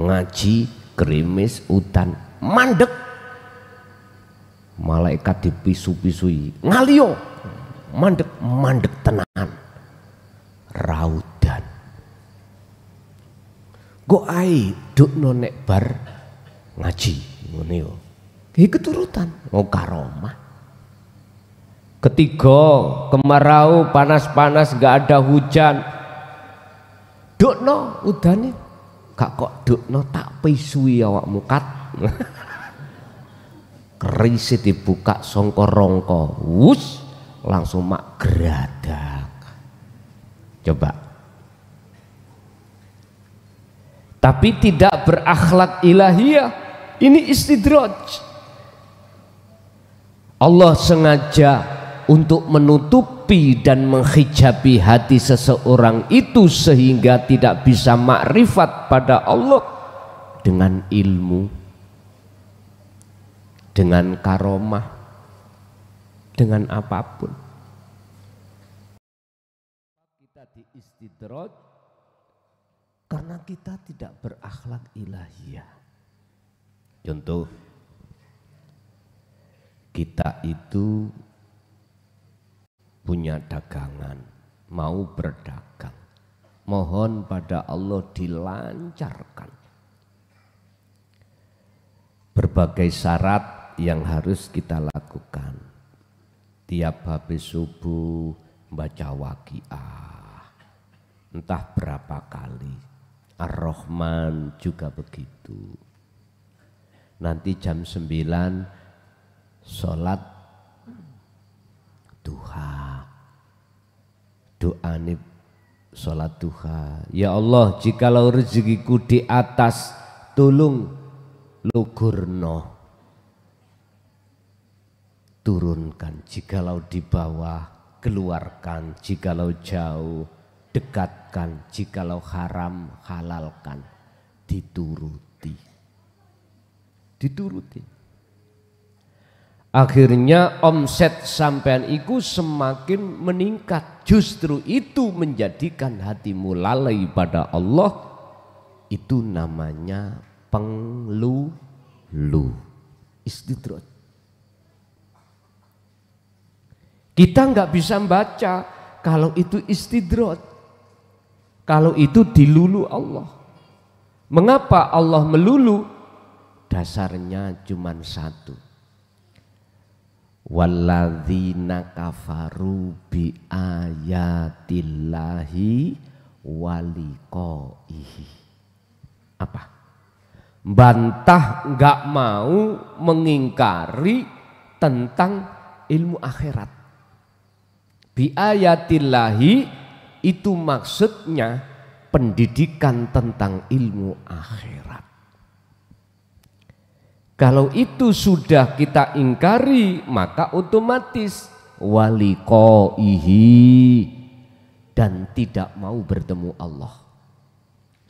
ngaji gerimis udan mandek, malaikat dipisu-pisui ngalio mandek tenan raudan. Go ai dukno nek bar ngaji ngene yo. Iki keturutan karomah. Ketiga, kemarau panas-panas gak ada hujan. Dukno udane gak kok dukno tak pisui awakmu kat. Kerise dibuka songko rongko, wus langsung mak geradak. Coba. Tapi tidak berakhlak ilahiyah, ini istidraj. Allah sengaja untuk menutupi dan menghijabi hati seseorang itu sehingga tidak bisa makrifat pada Allah dengan ilmu, dengan karomah, dengan apapun. Kita diistidraj karena kita tidak berakhlak ilahiyah. Contoh, kita itu punya dagangan, mau berdagang, mohon pada Allah dilancarkan. Berbagai syarat yang harus kita lakukan. Tiap habis subuh baca waqiah, entah berapa kali. Ar-Rahman juga begitu. Nanti jam 9 sholat duha, doa nih sholat duha. Ya Allah, jikalau rezekiku di atas tolong lugurno, turunkan. Jikalau di bawah keluarkan, jikalau jauh dekatkan, jikalau haram halalkan. Dituruti. Akhirnya omset sampean iku semakin meningkat. Justru itu menjadikan hatimu lalai pada Allah. Itu namanya penglulu, istidraj. Kita nggak bisa membaca kalau itu istidraj, kalau itu dilulu Allah. Mengapa Allah melulu? Dasarnya cuma satu. Walladzina kafaru bi ayatillahi waliqaihi. Apa? Bantah, nggak mau mengingkari tentang ilmu akhirat. Bi ayatillahi itu maksudnya pendidikan tentang ilmu akhirat. Kalau itu sudah kita ingkari, maka otomatis waliqaihi, dan tidak mau bertemu Allah.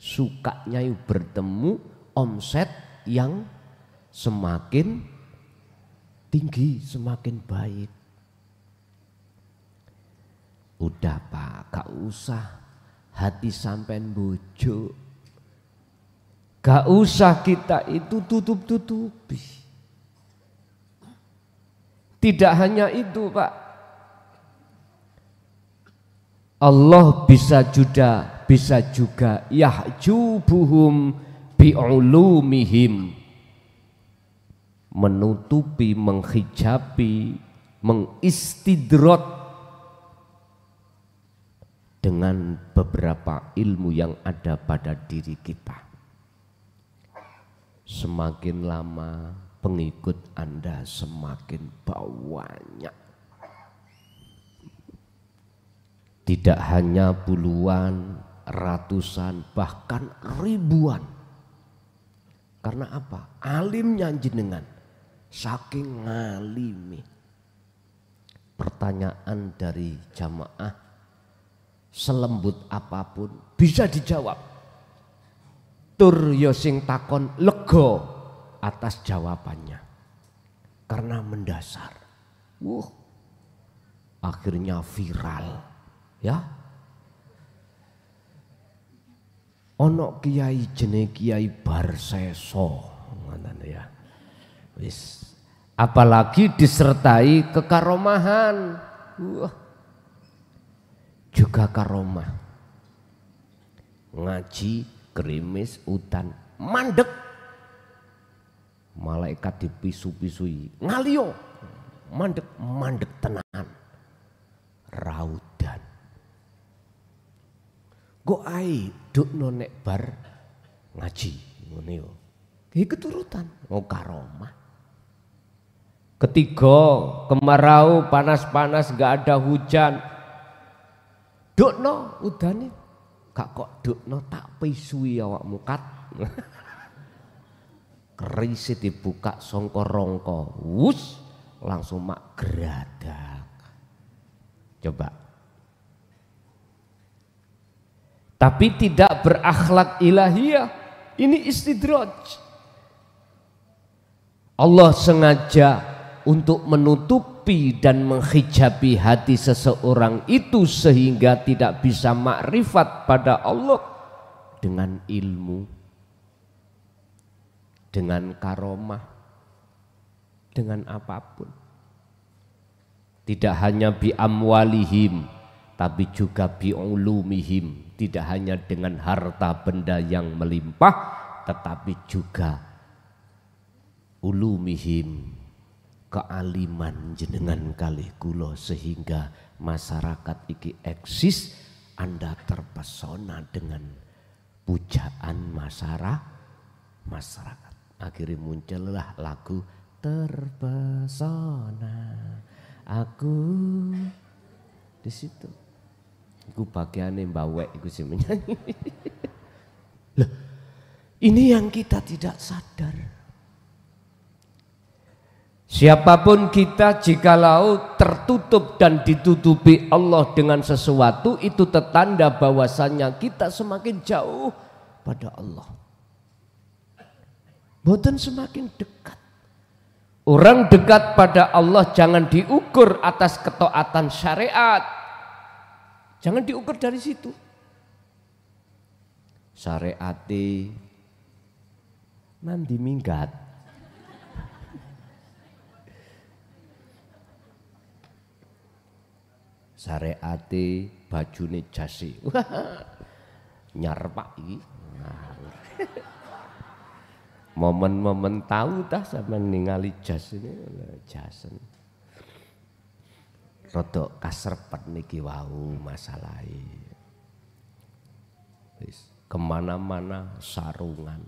Sukanya bertemu omset yang semakin tinggi, semakin baik. Udah Pak, gak usah hati sampean bojo. Gak usah kita itu tutup-tutupi. Tidak hanya itu Pak. Allah bisa juga yahjubuhum bi'ulumihim, menutupi, menghijabi, mengistidraj dengan beberapa ilmu yang ada pada diri kita. Semakin lama pengikut Anda semakin banyak. Tidak hanya puluhan, ratusan, bahkan ribuan. Karena apa? Alimnya jenengan, saking ngalimi. Pertanyaan dari jamaah selembut apapun bisa dijawab. Tur yo sing takon lego atas jawabannya karena mendasar. Akhirnya viral, ya. Ono kiai jenenge Kiai Barseso, ngoten ya. Wis, apalagi disertai kekaromahan. Wah. Juga karomah. Ngaji, gerimis, udan, mandek. Malaikat dipisu-pisui, ngalio. Mandek tenan. Raudan. Go ai dukno nek bar ngaji ngene yo. Iki keturutan karomah. Ketiga, kemarau panas-panas gak ada hujan. Dukno udane. Gak kok dukno tak pisui awakmu kat. Kerise dibuka songko rongko. Wus langsung mak geradak. Coba. Tapi tidak berakhlak ilahiyah. Ini istidraj. Allah sengaja untuk menutupi dan menghijabi hati seseorang itu sehingga tidak bisa makrifat pada Allah dengan ilmu, dengan karomah, dengan apapun. Tidak hanya bi amwalihim, tapi juga bi ulumihim. Tidak hanya dengan harta benda yang melimpah, tetapi juga ulumihim, kealiman jenengan kalih kula sehingga masyarakat iki eksis. Anda terpesona dengan pujaan masyarakat. Akhirnya muncullah lagu Terpesona Aku di situ. Iku bagiannya mbawek iku sih menyanyi. Loh, ini yang kita tidak sadar. Siapapun kita jikalau tertutup dan ditutupi Allah dengan sesuatu, itu tetanda bahwasannya kita semakin jauh pada Allah. Boten semakin dekat. Orang dekat pada Allah jangan diukur atas ketaatan syariat. Jangan diukur dari situ. Syariati mandi minggat. Syariati bajune jasi. Nyarpak iki. Momen-momen tahu dah sama ningali jas ini jasen. Rodok kasrepet niki wau masalahe. Wis kemana-mana sarungan.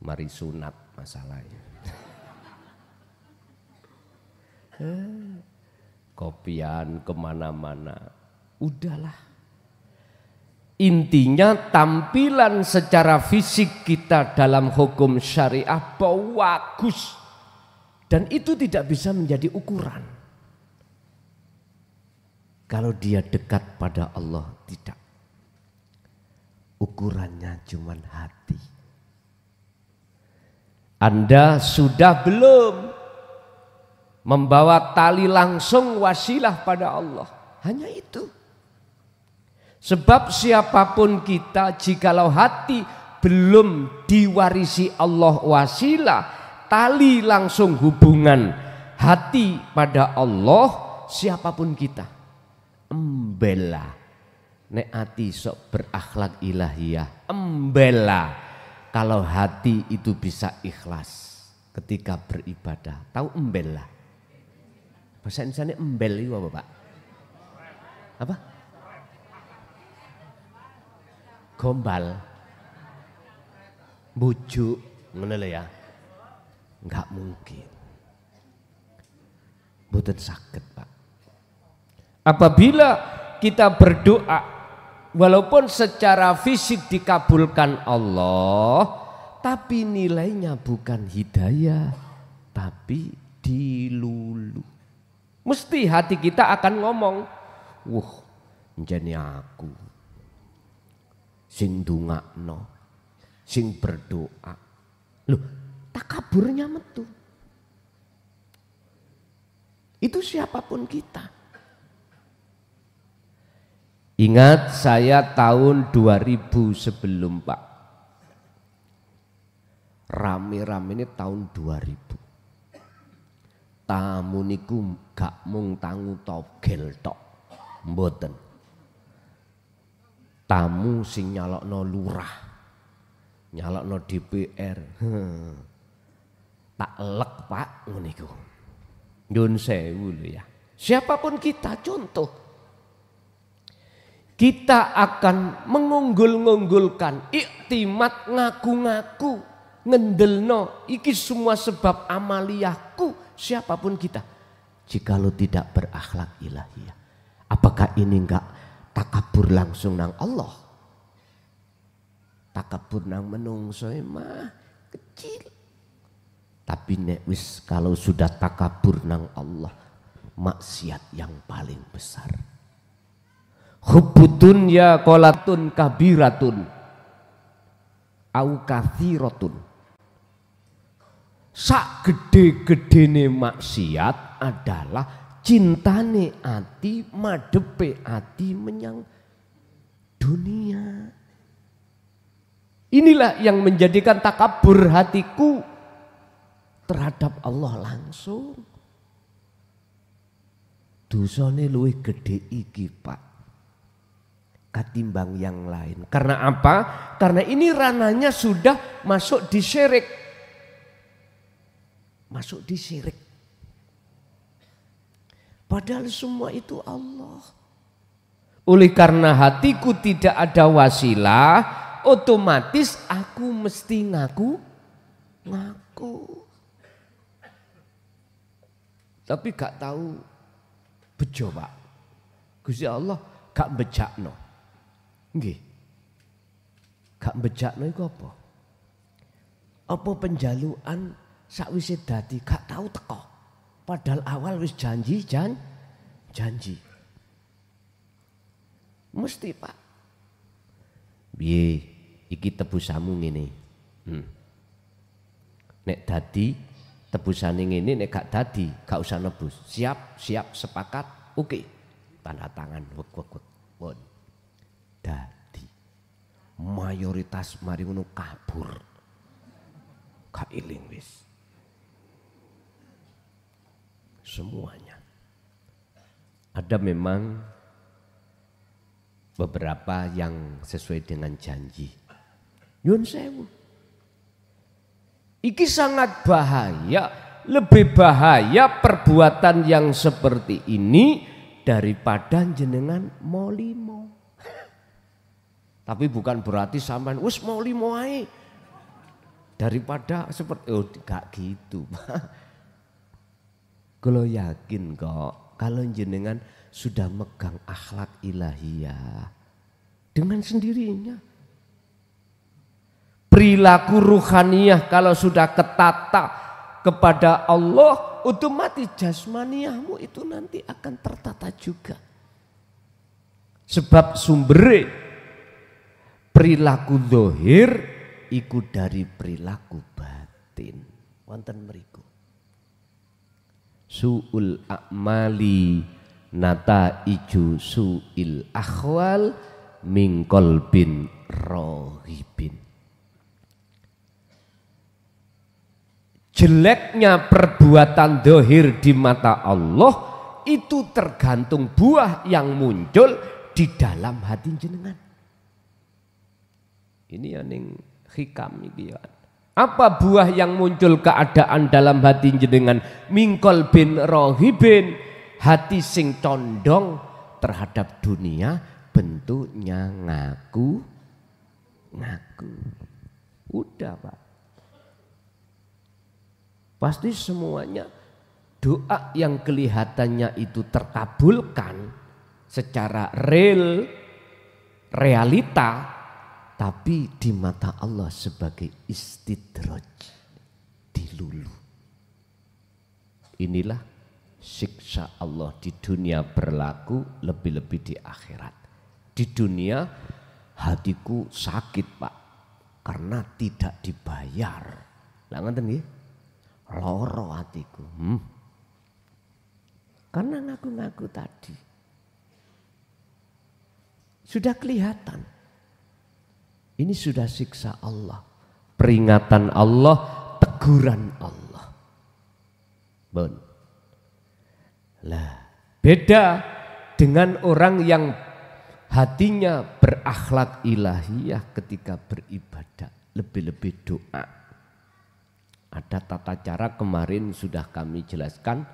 Mari sunat masalahnya. Kopian kemana-mana. Udahlah. Intinya tampilan secara fisik kita dalam hukum syariah bagus. Dan itu tidak bisa menjadi ukuran. Kalau dia dekat pada Allah, tidak. Ukurannya cuma hati. Anda sudah belum membawa tali langsung wasilah pada Allah? Hanya itu. Sebab siapapun kita, jikalau hati belum diwarisi Allah wasilah, tali langsung hubungan hati pada Allah, siapapun kita. Embela nek hati sok berakhlak ilahiyah, embela kalau hati itu bisa ikhlas ketika beribadah. Tahu embela? Bahasa Indonesia embel itu apa, Pak? Apa? Gombal, bujuk, ngono ya? Enggak mungkin. Mboten saged, Pak. Apabila kita berdoa walaupun secara fisik dikabulkan Allah, tapi nilainya bukan hidayah, tapi dilulu. Mesti hati kita akan ngomong, "Wah, njene aku sing ndongakno, sing berdoa." Loh, takaburnya metu. Itu siapapun kita. Ingat saya tahun 2000 sebelum Pak. Rame-rame ini tahun 2000. Tamu niku gak mung tangu togel tok. Mboten. Tamu sing nyalokno lurah. Nyalokno DPR. Tak elek Pak ngono iku. Nyun sewu lho ya. Siapapun kita contoh. Kita akan mengunggul-unggulkan iktimat ngaku-ngaku ngendelno iki semua sebab amaliyahku siapapun kita. Jikalau tidak berakhlak ilahiyah, apakah ini enggak takabur langsung nang Allah? Takabur nang menungso mah kecil. Tapi nek wis kalau sudah takabur nang Allah, maksiat yang paling besar. Hubbudun ya qolatun kabiratun au kathiratun. Sak gede-gedene maksiat adalah cintane ati madepe ati menyang dunia. Inilah yang menjadikan takabur hatiku terhadap Allah langsung. Dosane luwih gede iki Pak katimbang yang lain. Karena apa? Karena ini ranahnya sudah masuk di syirik. Masuk di syirik. Padahal semua itu Allah. Oleh karena hatiku tidak ada wasilah, otomatis aku mesti ngaku. Tapi gak tahu bejo Pak. Gusti Allah gak bejakno. Nggih. Gak bejakno iku apa? Apa penjaluan sakwise dadi gak tahu teko. Padahal awal wis janji. Mesti Pak. Piye iki tebusamu ngene. Nek dadi tebusane ngene, nek gak dadi gak usah nebus. Siap sepakat. Oke. Tanda tangan wek. Pun. Dadi mayoritas mari ngono kabur. Gak iling wis. Semuanya. Ada memang beberapa yang sesuai dengan janji. Nyun sewu. Iki sangat bahaya, lebih bahaya perbuatan yang seperti ini daripada jenengan molimo. Tapi bukan berarti sampean wis molimo ae. Daripada seperti gak gitu. Kalau yakin kok kalau jenengan sudah megang akhlak ilahiyah dengan sendirinya. Perilaku ruhaniyah kalau sudah ketata kepada Allah, otomatis jasmaniyahmu itu nanti akan tertata juga. Sebab sumbernya perilaku zahir iku dari perilaku batin. Wonten mriku. Su'ul a'mali nata iju su'il akhwal min qalbin rohibin. Jeleknya perbuatan zahir di mata Allah itu tergantung buah yang muncul di dalam hati jenengan. Ini yang hikam iki ya. Apa buah yang muncul keadaan dalam hati jenengan? Mingkol bin rohibin, hati sing condong terhadap dunia, bentuknya ngaku. Udah Pak. Pasti semuanya doa yang kelihatannya itu terkabulkan secara realita. Tapi di mata Allah sebagai istidraj, dilulu. Inilah siksa Allah di dunia berlaku, lebih-lebih di akhirat. Di dunia hatiku sakit Pak, karena tidak dibayar. Lah ngoten nggih? Loro hatiku. Karena ngaku-ngaku tadi. Sudah kelihatan. Ini sudah siksa Allah, peringatan Allah, teguran Allah. Bon. Lah, beda dengan orang yang hatinya berakhlak ilahiyah ketika beribadah, lebih-lebih doa. Ada tata cara kemarin sudah kami jelaskan,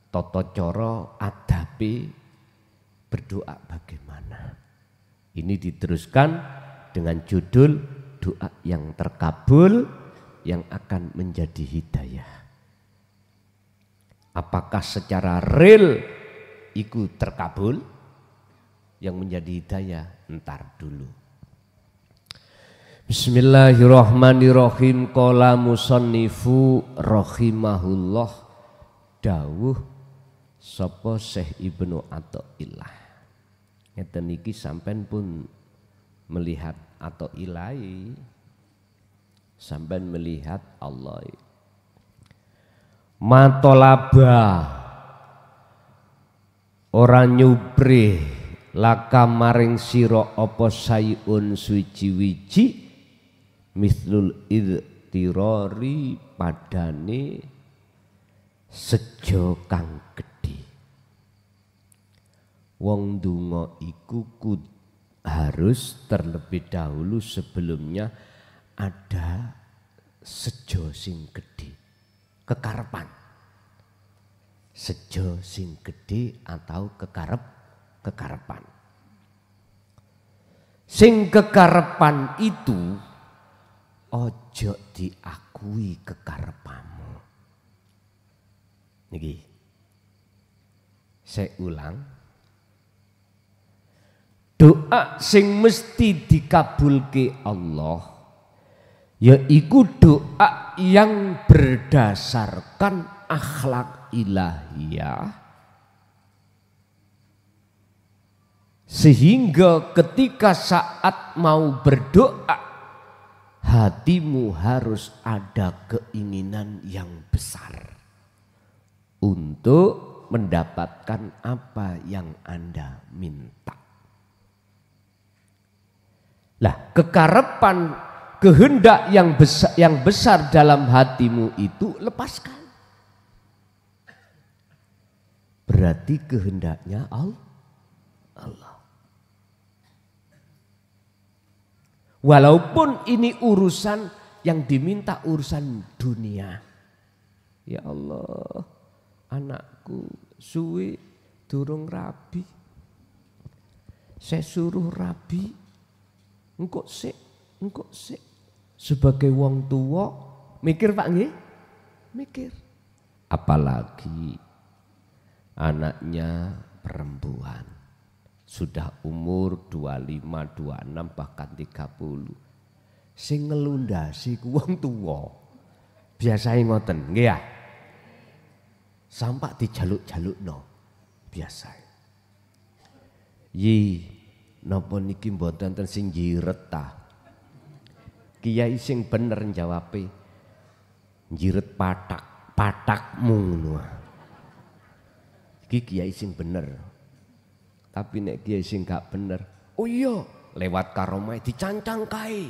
tata cara adabe berdoa bagaimana. Ini diteruskan dengan judul doa yang terkabul yang akan menjadi hidayah. Apakah secara real itu terkabul yang menjadi hidayah? Entar dulu. Bismillahirrahmanirrahim. Qala musannifu rahimahullah, dawuh sapa Syekh Ibnu Athaillah. Ngeten iki sampean pun melihat atau ilahi, sampean melihat Allah. Matolaba orang nyupri laka maring sira apa sayun suci-wiji mislul idtirari padane sejo kang gedhe. Wong ndonga iku harus terlebih dahulu sebelumnya ada sejo sing gedhe, kekarepan. Sejo sing gedhe atau kekarepan. Sing kekarepan itu ojo diakui kekarepanmu. Niki saya ulang. Doa sing mesti dikabulke Allah yaiku doa yang berdasarkan akhlak ilahiyah, sehingga ketika saat mau berdoa hatimu harus ada keinginan yang besar untuk mendapatkan apa yang Anda minta. Lah, kekarepan, kehendak yang besar dalam hatimu itu lepaskan. Berarti kehendaknya Allah. Walaupun ini urusan yang diminta urusan dunia. Ya Allah, anakku suwi durung rabi. Saya suruh rabi. Engkok sik. Sebagai wong tua mikir Pak nggih? Mikir. Apalagi anaknya perempuan. Sudah umur 25, 26 bahkan 30. Sing ngelundasi ku wong tua. Biasae ngoten, nggih ya. Sampak dijaluk-jalukno. Biasa. Napa niki mboten ten sing jiret ta? Kiai sing bener jawabe. Jiret patakmu ngono. Iki kiai sing bener. Tapi nek kiai sing gak bener, oh iya, lewat karomah dicancang kae.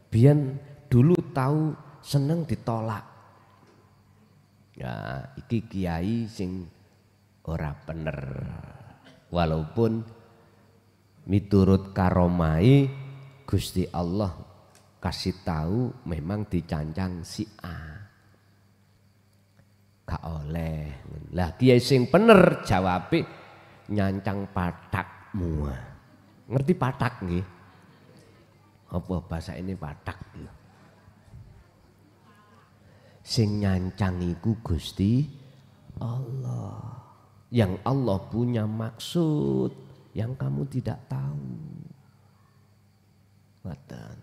Biyen dulu tahu seneng ditolak. Ya, iki kiai sing ora bener. Walaupun miturut karomai Gusti Allah kasih tahu memang dicancang si A. Gak oleh. Lah kiai sing bener jawabe nyancang patakmu. Ngerti patak nggih? Apa bahasa ini patak? Sing nyancang iku Gusti Allah. Yang Allah punya maksud yang kamu tidak tahu. Ngoten.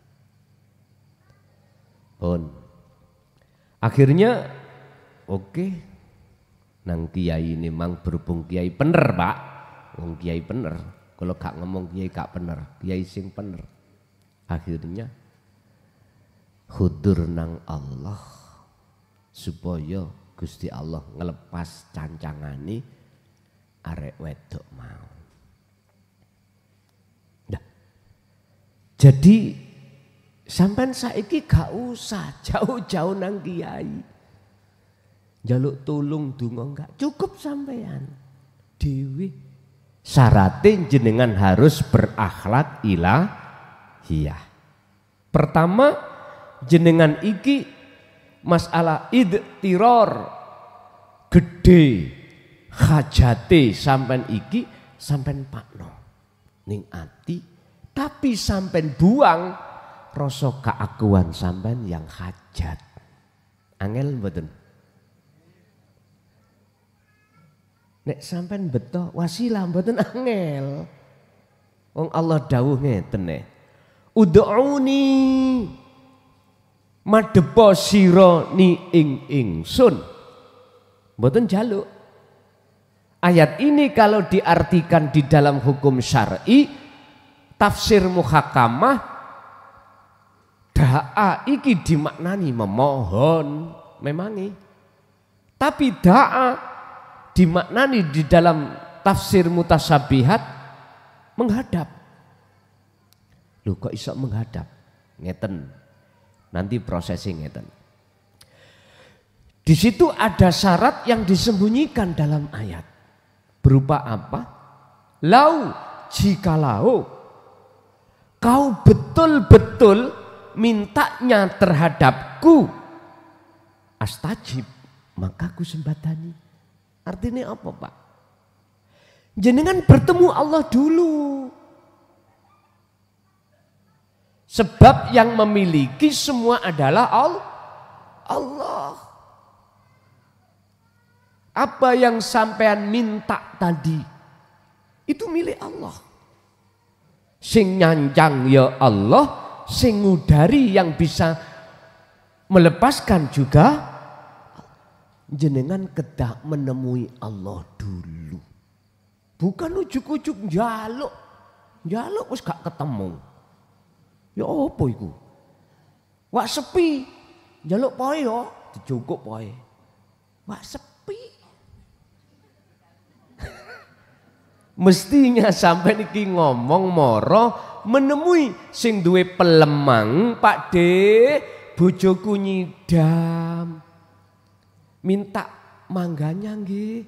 Pun. Akhirnya oke. Nang kiai ini mang berhubung kiai bener, Pak. Wong kiai bener. Kalau gak ngomong kiai gak bener, kiai sing bener. Akhirnya khudur nang Allah supaya Gusti Allah ngelepas cancangane arek wedok mau. Jadi sampean saiki gak usah jauh-jauh nang kiai. Jaluk tulung donga enggak cukup sampean dewi. Syaratnya jenengan harus berakhlak ilahiyah. Pertama jenengan iki masalah idtiror gede hajate sampean iki sampean pakno ning ati, tapi sampean buang rasa keakuan sampean yang hajat. Angel mboten? Nek sampean beto wasilah mboten angel. Wong Allah dawuh ngeten nek. Ud'uni madhepa sira ni ing ingsun. Mboten jaluk. Ayat ini kalau diartikan di dalam hukum syar'i, tafsir muhakamah, da'a iki dimaknani memohon, memangi. Tapi da'a dimaknani di dalam tafsir mutasabihat menghadap. Loh kok iso menghadap? Ngeten. Nanti prosesing ngeten. Di situ ada syarat yang disembunyikan dalam ayat. Berupa apa? Lau jikalau kau betul-betul mintanya terhadapku, astajib, maka ku sembatani. Artinya apa Pak? Jenengan bertemu Allah dulu. Sebab yang memiliki semua adalah Allah. Apa yang sampean minta tadi itu milik Allah. Sing nyanjang ya Allah, sing ngudari yang bisa melepaskan juga. Jenengan kedah menemui Allah dulu. Bukan ujuk-ujuk njaluk. Njaluk wis gak ketemu. Ya apa iku? Wak sepi. Njaluk poe yo, dicukup poe. Wak sepi. Mestinya sampai niki ngomong moro menemui sing duwe pelemang, Pak De, bojoku nyidam. Minta mangganya nggih.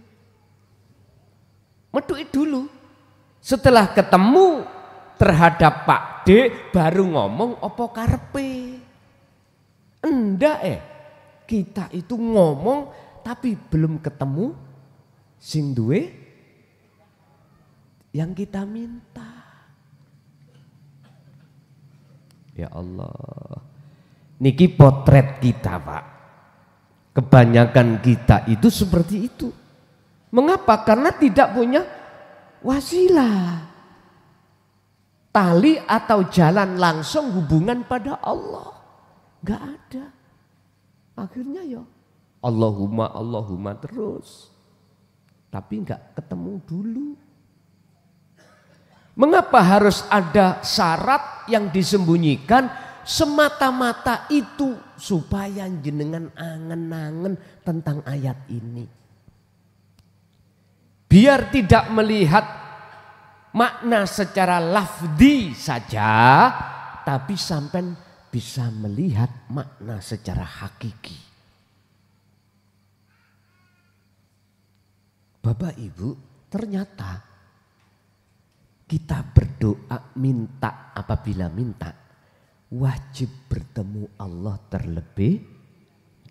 Metuki dulu. Setelah ketemu terhadap Pak D baru ngomong apa karepe. Enggak kita itu ngomong tapi belum ketemu sing duwe yang kita minta. Ya Allah. Niki potret kita Pak. Kebanyakan kita itu seperti itu. Mengapa? Karena tidak punya wasilah. Tali atau jalan langsung hubungan pada Allah. Gak ada. Akhirnya ya Allahumma terus. Tapi gak ketemu dulu. Mengapa harus ada syarat yang disembunyikan? Semata-mata itu supaya jenengan angen-angen tentang ayat ini. Biar tidak melihat makna secara lafzi saja, tapi sampai bisa melihat makna secara hakiki. Bapak Ibu, ternyata kita berdoa minta, apabila minta wajib bertemu Allah terlebih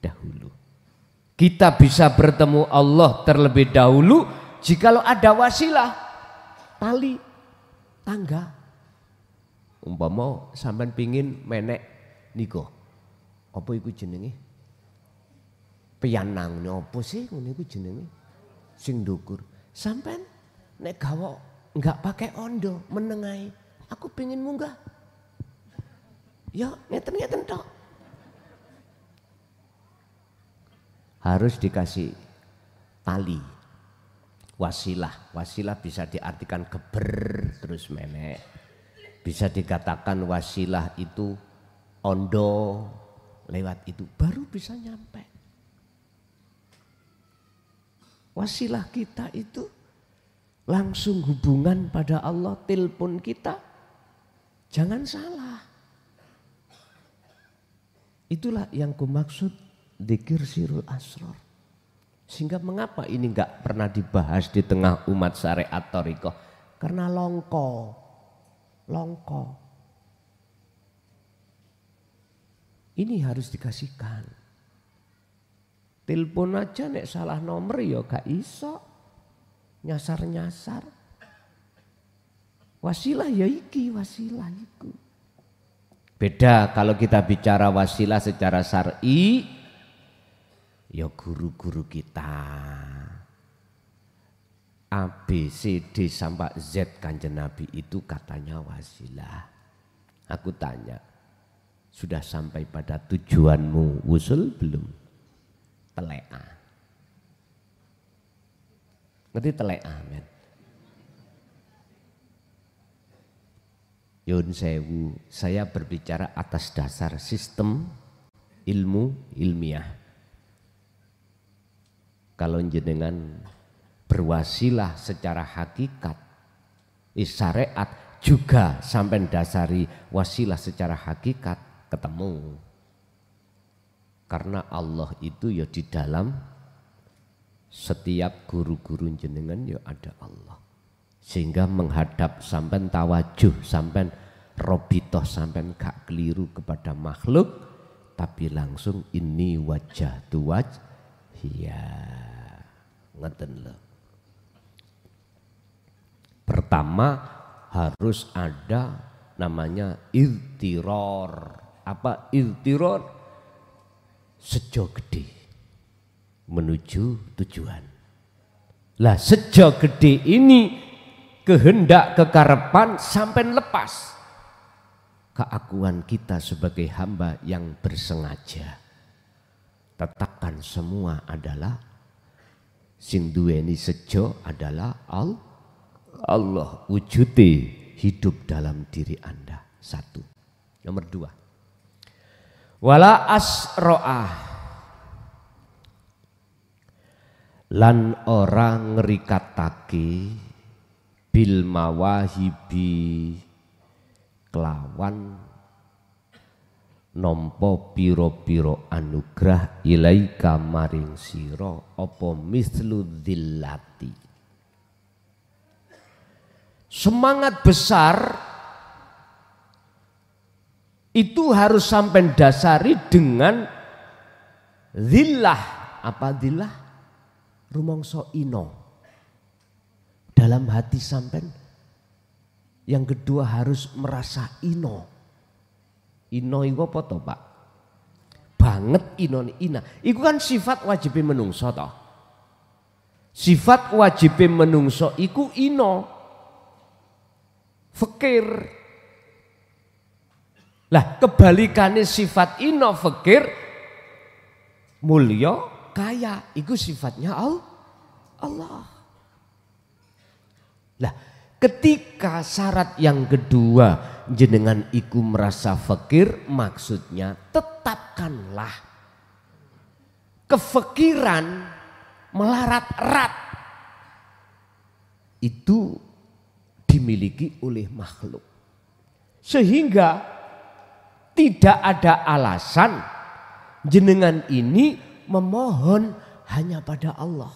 dahulu. Kita bisa bertemu Allah terlebih dahulu jikalau ada wasilah, tali, tangga. Umpama sampean pingin menek niko, apa iku jenenge? Pianang apa sih ngono iku jenenge? Sing ndukur. Sampean nek gawa enggak pakai ondo, menengai. Aku pingin munggah. Ya ngeten-ngeten tok. Harus dikasih tali. Wasilah. Wasilah bisa diartikan geber terus menek. Bisa dikatakan wasilah itu ondo, lewat itu baru bisa nyampe. Wasilah kita itu langsung hubungan pada Allah, telepon kita. Jangan salah. Itulah yang kumaksud dzikir sirul asrar. Sehingga mengapa ini enggak pernah dibahas di tengah umat syariat thariqah? Karena longko. Ini harus dikasihkan. Telepon aja nek salah nomor ya gak iso. Nyasar-nyasar. Wasilah ya iki, wasilah iku. Beda kalau kita bicara wasilah secara syar'i, ya guru-guru kita. A, B, C, D sampai Z Kanjeng Nabi itu katanya wasilah. Aku tanya, sudah sampai pada tujuanmu wusul belum? Telea. Ngerti telea, men? Yun sewu, saya berbicara atas dasar sistem ilmu ilmiah. Kalau jenengan berwasilah secara hakikat, syariat juga sampai dasari wasilah secara hakikat ketemu. Karena Allah itu ya di dalam setiap guru-guru jenengan ya ada Allah. Sehingga menghadap sampai tawajuh, sampai robitoh, sampai gak keliru kepada makhluk, tapi langsung ini wajah tu ya ngeten loh. Pertama harus ada namanya iltiror. Apa iltiror? Sejo gede menuju tujuan. Lah sejo gede ini kehendak kekarepan sampai lepas keakuan kita sebagai hamba yang bersengaja. Tetapkan semua adalah sing duweni sejo adalah Allah wujudi hidup dalam diri Anda. Satu. Nomor dua. Wala asro'ah lan orang ngerikatake bil mawahibi kelawan nompo piro-piro anugrah ilaika maring siro opo mislu dhillati. Semangat besar itu harus sampai dasari dengan dhillah. Apa dhillah? Rumongso ino dalam hati sampean. Yang kedua harus merasa ino. Ino itu apa toh Pak? Banget ino ina. Itu kan sifat wajib menungso toh. Sifat wajib menungso iku ino. Fakir. Lah kebalikannya sifat ino fakir mulya kaya. Iku sifatnya Allah. Lah ketika syarat yang kedua jenengan iku merasa fakir, maksudnya tetapkanlah kefakiran melarat-rat itu dimiliki oleh makhluk. Sehingga tidak ada alasan jenengan ini memohon hanya pada Allah.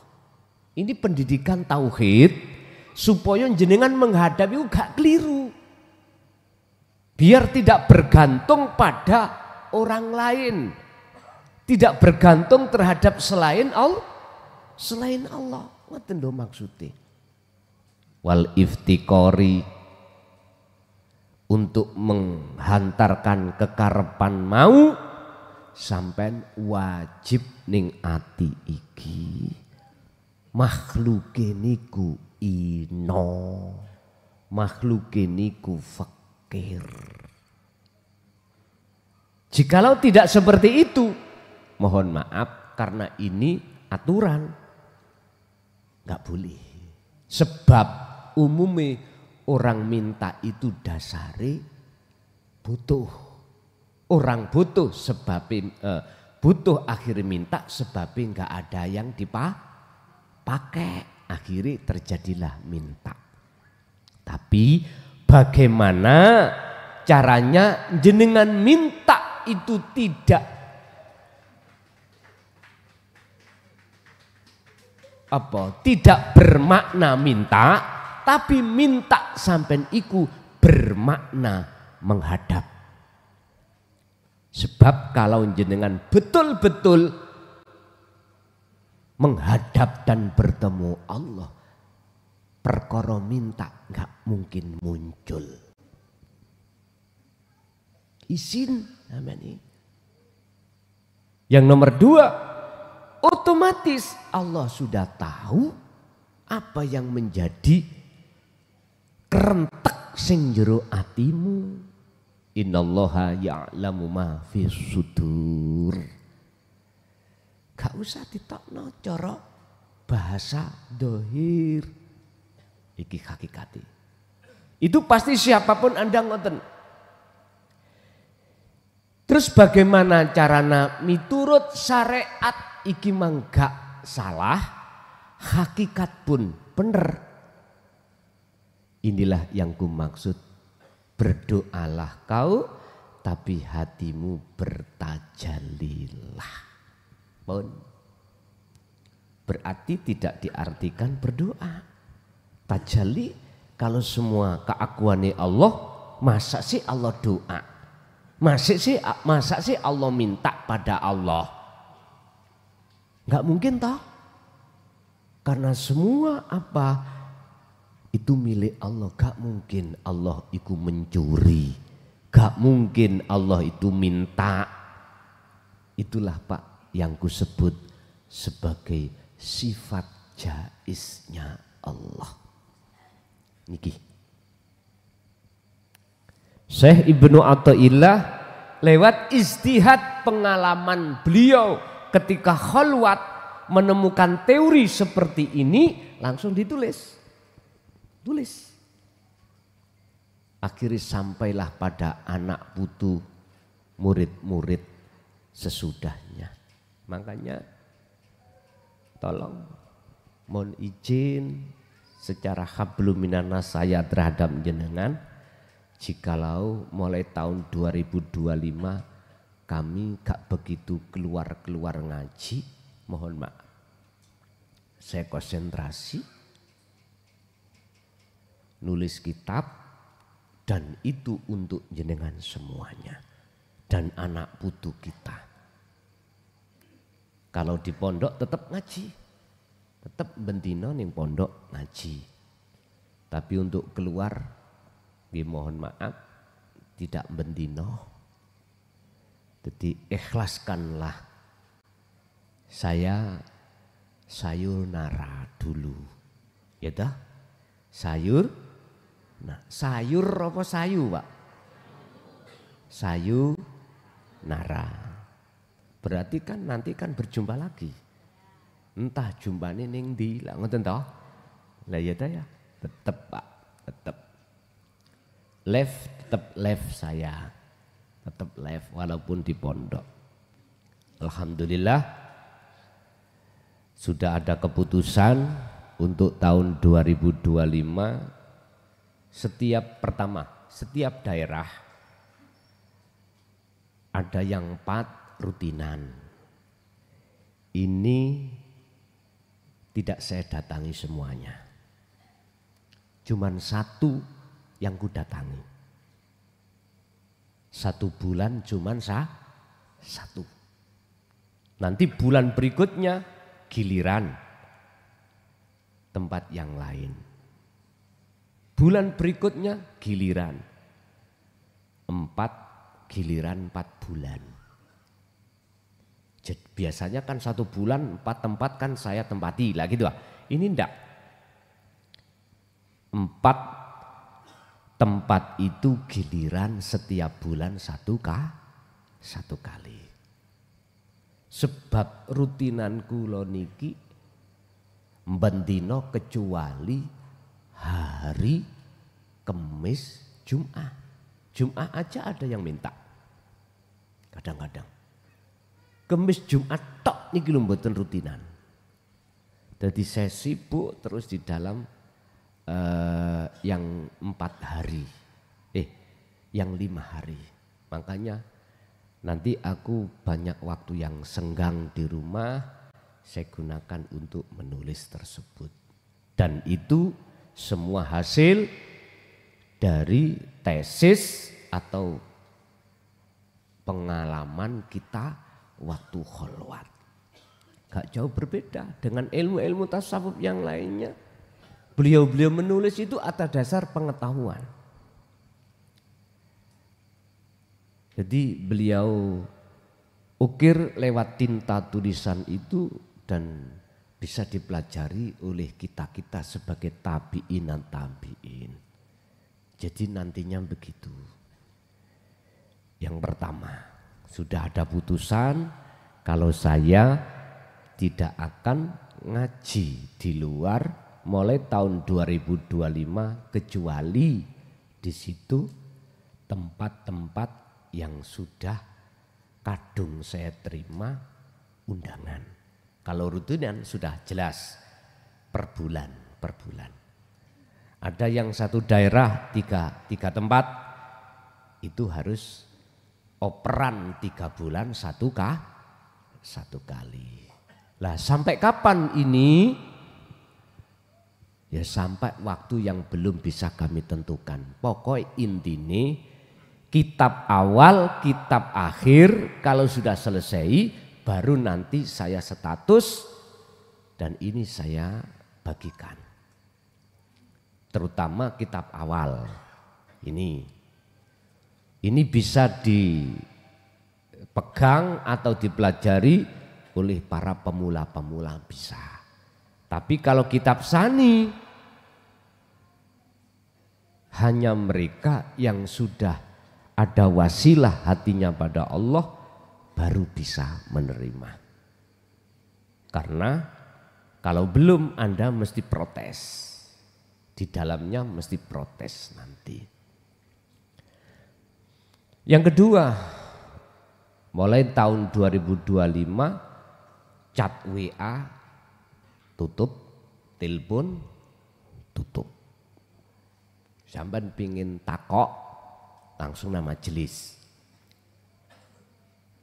Ini pendidikan tauhid supaya jenengan menghadapi gak keliru. Biar tidak bergantung pada orang lain. Tidak bergantung terhadap selain Allah. Selain Allah. Ngoten lho maksudnya. Wal iftikori untuk menghantarkan kekarepan mau sampai wajib ning ati iki makhluke niku ino, makhluke niku fakir. Jikalau tidak seperti itu, mohon maaf karena ini aturan, nggak boleh. Sebab umumnya orang minta itu dasari butuh. Orang butuh sebabnya butuh akhirnya minta sebabnya nggak ada yang dipakai. Akhirnya terjadilah minta. Tapi bagaimana caranya jenengan minta itu tidak apa tidak bermakna minta, tapi minta sampean iku bermakna menghadap. Sebab kalau jenengan betul-betul menghadap dan bertemu Allah, perkara minta nggak mungkin muncul. Izin namanya. Yang nomor 2, otomatis Allah sudah tahu apa yang menjadi kerentek sing jero atimu. Innallaha ya'lamu ma fis sudur. Gak usah ditokno cara bahasa dohir. Iki hakikati. Itu pasti siapapun Anda ngoten. Terus bagaimana carana miturut syariat iki mangga salah, hakikat pun bener. Inilah yang ku maksud, berdoalah kau tapi hatimu bertajalilah. Pun berarti tidak diartikan berdoa. Tajalli kalau semua keakuannya Allah, masa sih Allah doa? Masa sih Allah minta pada Allah? Enggak mungkin toh. Karena semua apa itu milik Allah. Gak mungkin Allah itu mencuri. Gak mungkin Allah itu minta. Itulah Pak yang kusebut sebagai sifat jaiznya Allah. Niki. Syekh Ibnu Athaillah lewat istihad pengalaman beliau ketika khalwat menemukan teori seperti ini, langsung ditulis. Tulis. Akhirnya sampailah pada anak putu murid-murid sesudahnya. Makanya tolong mohon izin secara hablum minanas saya terhadap jenengan. Jikalau mulai tahun 2025 kami gak begitu keluar-keluar ngaji, mohon maaf. Saya konsentrasi, nulis kitab, dan itu untuk jenengan semuanya. Dan anak putu kita. Kalau di pondok tetap ngaji, tetap bentino ning pondok ngaji. Tapi untuk keluar, mohon maaf, tidak bendino. Jadi ikhlaskanlah. Saya sayonara dulu. Ya dah? Sayur. Nah, sayur apa sayu, Pak? Sayonara. Berarti kan nanti kan berjumpa lagi. Entah jumpane ning ndi, lah ngoten toh? Lah ya dah ya. Tetep Pak, tetep. Tetap live saya, tetap live walaupun di pondok. Alhamdulillah sudah ada keputusan untuk tahun 2025 setiap daerah ada yang 4 rutinan. Ini tidak saya datangi semuanya, cuman 1 yang ku datangi. 1 bulan cuman 1. Nanti bulan berikutnya giliran tempat yang lain. Bulan berikutnya giliran 4 bulan. Jadi biasanya kan 1 bulan 4 tempat kan saya tempati lah gitu. Ini enggak. 4 tempat itu giliran setiap bulan 1 kali. Sebab rutinan kula niki mbendino kecuali hari Kamis, Jumat. Jumat aja ada yang minta. Kadang-kadang. Kamis, Jumat tok niki lho mboten rutinan. Jadi saya sibuk terus di dalam yang 4 hari, yang 5 hari. Makanya nanti aku banyak waktu yang senggang di rumah, saya gunakan untuk menulis tersebut. Dan itu semua hasil dari tesis atau pengalaman kita waktu kholwat. Gak jauh berbeda dengan ilmu-ilmu tasawuf yang lainnya. Beliau-beliau menulis itu atas dasar pengetahuan. Jadi beliau ukir lewat tinta tulisan itu dan bisa dipelajari oleh kita-kita sebagai tabi'in dan tabi'in. Jadi nantinya begitu. Yang pertama, sudah ada putusan kalau saya tidak akan ngaji di luar mulai tahun 2025 kecuali di situ tempat-tempat yang sudah kadung saya terima undangan. Kalau rutinan sudah jelas per bulan. Ada yang satu daerah tiga tempat itu harus operan 3 bulan satu kali. Lah sampai kapan ini? Ya sampai waktu yang belum bisa kami tentukan. Pokoknya intinya kitab awal, kitab akhir kalau sudah selesai baru nanti saya status dan ini saya bagikan. Terutama kitab awal ini bisa dipegang atau dipelajari oleh para pemula-pemula bisa. Tapi kalau kitab sani hanya mereka yang sudah ada wasilah hatinya pada Allah baru bisa menerima. Karena kalau belum Anda mesti protes. Di dalamnya mesti protes nanti. Yang kedua, mulai tahun 2025 chat WA tutup, telepon tutup. Sampai pingin takok langsung nama majelis.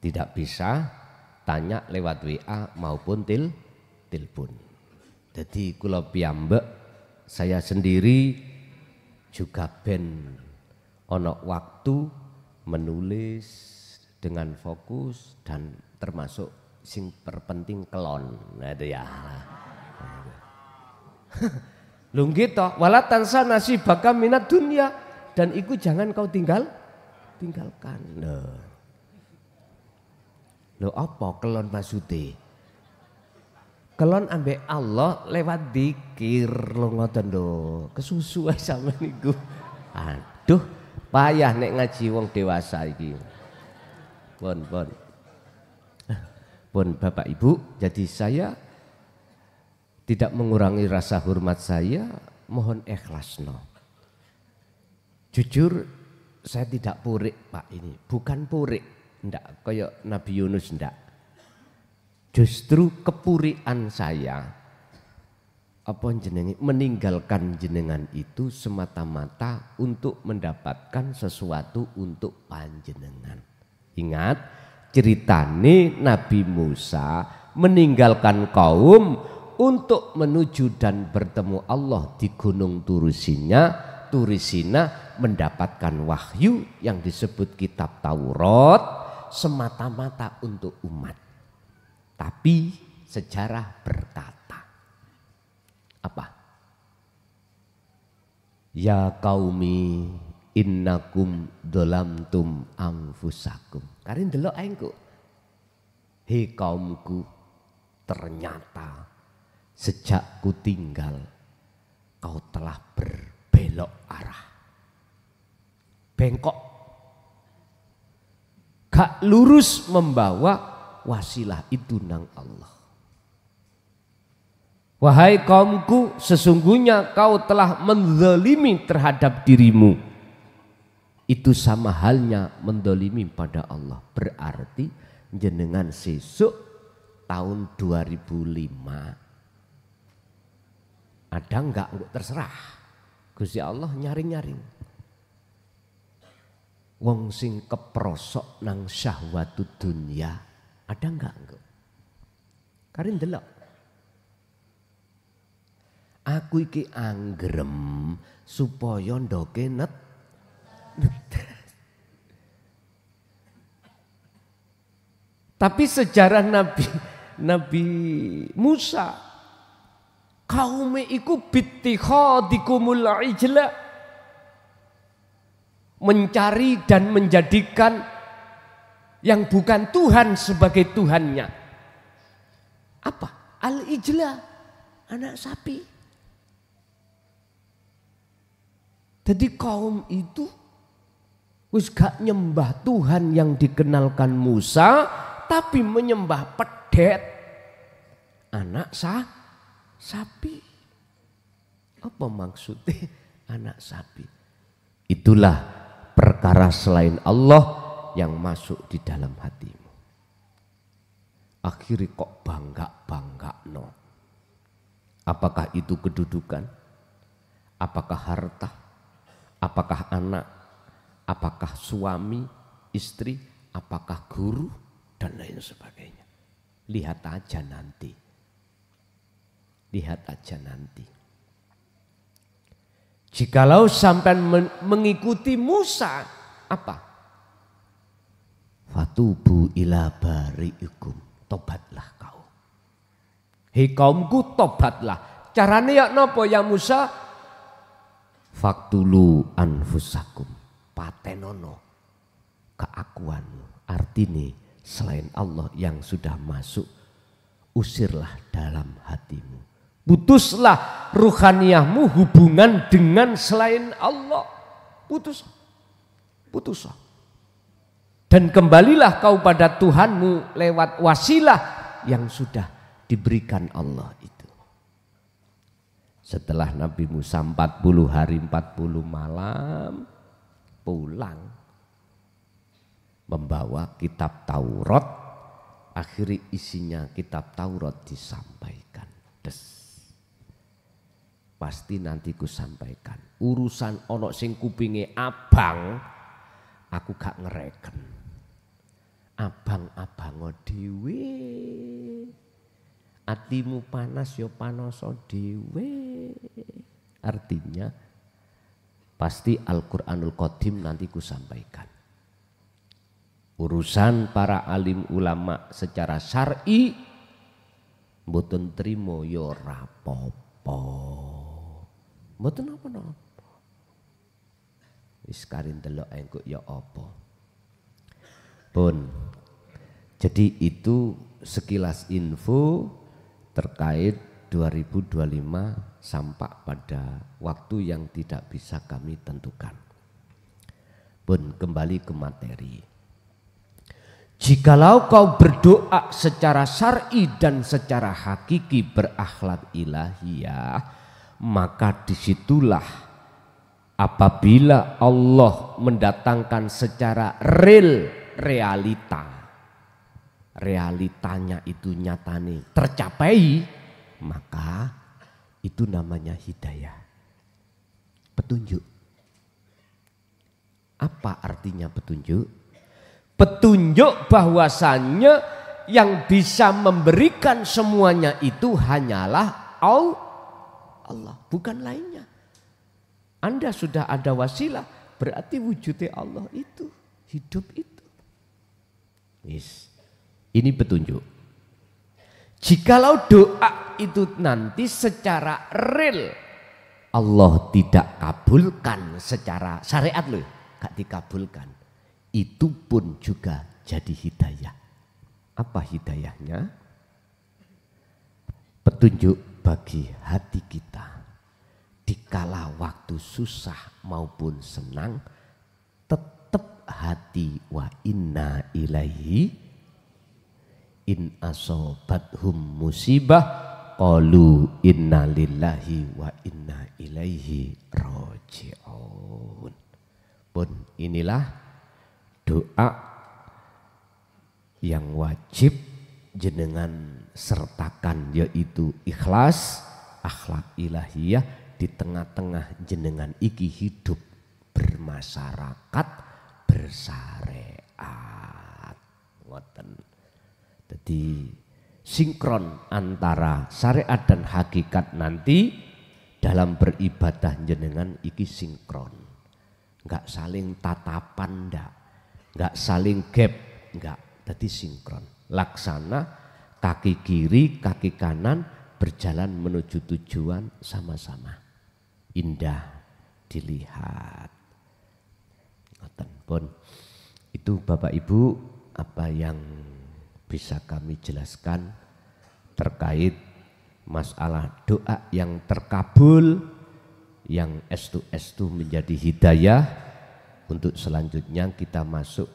Tidak bisa tanya lewat WA maupun telepon. Jadi kula piyambak saya sendiri juga ben ono waktu menulis dengan fokus dan termasuk sing terpenting kelon. Nah itu ya. Lho gitu, wala tansa nasibaka minad dunya dan iku jangan kau tinggalkan. Lho apa kelon maksudnya? Kelon ambek Allah lewat dikir lo ngoten lho. Kesusu ae sampean niku. Aduh, payah nek ngaji wong dewasa iki. Pun Bapak Ibu, jadi saya tidak mengurangi rasa hormat saya, mohon ikhlasno. Jujur saya tidak purik Pak ini, bukan purik, ndak kayak Nabi Yunus ndak. Justru kepurian saya apa jenenge meninggalkan jenengan itu semata-mata untuk mendapatkan sesuatu untuk panjenengan. Ingat ceritane Nabi Musa meninggalkan kaum untuk menuju dan bertemu Allah di Gunung Turisina mendapatkan wahyu yang disebut kitab Taurat semata-mata untuk umat. Tapi sejarah berkata apa? Ya qaumi innakum dolamtum anfusakum. Karin delok engko. Hei kaumku, ternyata sejak ku tinggal kau telah berbelok arah. Bengkok. Gak lurus membawa wasilah itu nang Allah. Wahai kaumku, sesungguhnya kau telah menzalimi terhadap dirimu. Itu sama halnya menzalimi pada Allah. Berarti jenengan sesuk tahun 2005 ada enggak terserah. Gusti Allah nyaring-nyaring. Wong sing keprosok nang syahwatud dunya ada enggak? Karin delok. Aku iki anggrem supaya ndoke netes. Tapi sejarah Nabi Musa, kaume iku bittikhadikumul ijla, mencari dan menjadikan yang bukan Tuhan sebagai Tuhannya. Apa? Al-ijla, anak sapi. Jadi kaum itu wis gak nyembah Tuhan yang dikenalkan Musa, tapi menyembah pedet, anak sapi. Apa maksudnya anak sapi? Itulah perkara selain Allah yang masuk di dalam hatimu. Akhirnya kok bangga no. Apakah itu kedudukan? Apakah harta? Apakah anak? Apakah suami, istri? Apakah guru? Dan lain sebagainya. Lihat aja nanti. Lihat aja nanti. Jikalau sampai mengikuti Musa, apa? Fatubu ila bari'ikum. Tobatlah kau. Hei kaumku, tobatlah. Caranya ya nopo ya Musa? Faktulu anfusakum. Patenono keakuanmu. Artinya selain Allah yang sudah masuk, usirlah dalam hatimu. Putuslah ruhaniyahmu hubungan dengan selain Allah. Putus. Dan kembalilah kau pada Tuhanmu lewat wasilah yang sudah diberikan Allah itu. Setelah Nabi Musa 40 hari 40 malam pulang membawa kitab Taurat, akhirnya isinya kitab Taurat disampaikan. Pasti nanti ku sampaikan. Urusan ono sing kupinge abang, aku gak ngereken. Abang-abango dhewe. Atimu panas yo panoso dhewe. Artinya pasti Al-Qur'anul Qadim nanti ku sampaikan. Urusan para alim ulama secara syar'i mboten trimo yo rapopo. Mboten apa-apa. Wis karin delok engko ya apa. Pun. Jadi itu sekilas info terkait 2025 sampai pada waktu yang tidak bisa kami tentukan. Pun kembali ke materi. Jikalau kau berdoa secara syar'i dan secara hakiki berakhlak ilahiyah, maka disitulah apabila Allah mendatangkan secara realitanya itu nyatane tercapai, maka itu namanya hidayah, petunjuk. Apa artinya petunjuk? Petunjuk bahwasannya yang bisa memberikan semuanya itu hanyalah Allah, bukan lainnya. Anda sudah ada wasilah, berarti wujudnya Allah itu, hidup itu. Yes. Ini petunjuk. Jikalau doa itu nanti secara real Allah tidak kabulkan secara syariat loh, gak dikabulkan. Itu pun juga jadi hidayah. Apa hidayahnya? Petunjuk bagi hati kita. Dikala waktu susah maupun senang, tetap hati wa inna ilaihi in asobathum musibah qalu inna lillahi wa inna ilaihi raji'un. Pun inilah doa yang wajib jenengan sertakan, yaitu ikhlas, akhlak ilahiyah di tengah-tengah jenengan iki hidup bermasyarakat, bersyariat. Ngoten. Jadi sinkron antara syariat dan hakikat nanti dalam beribadah jenengan iki sinkron, nggak saling tatapan, nggak saling gap, nggak, tadi sinkron. Laksana kaki kiri, kaki kanan berjalan menuju tujuan sama-sama. Indah dilihat. Ngoten pun. Itu Bapak Ibu apa yang bisa kami jelaskan terkait masalah doa yang terkabul, yang estu-estu menjadi hidayah. Untuk selanjutnya kita masuk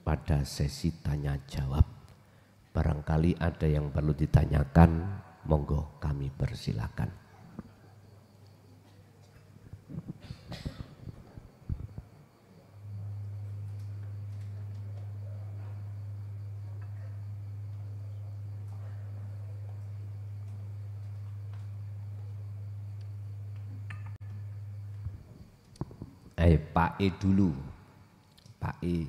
pada sesi tanya jawab. Barangkali ada yang perlu ditanyakan, monggo kami persilakan. Pak E dulu, Pak E.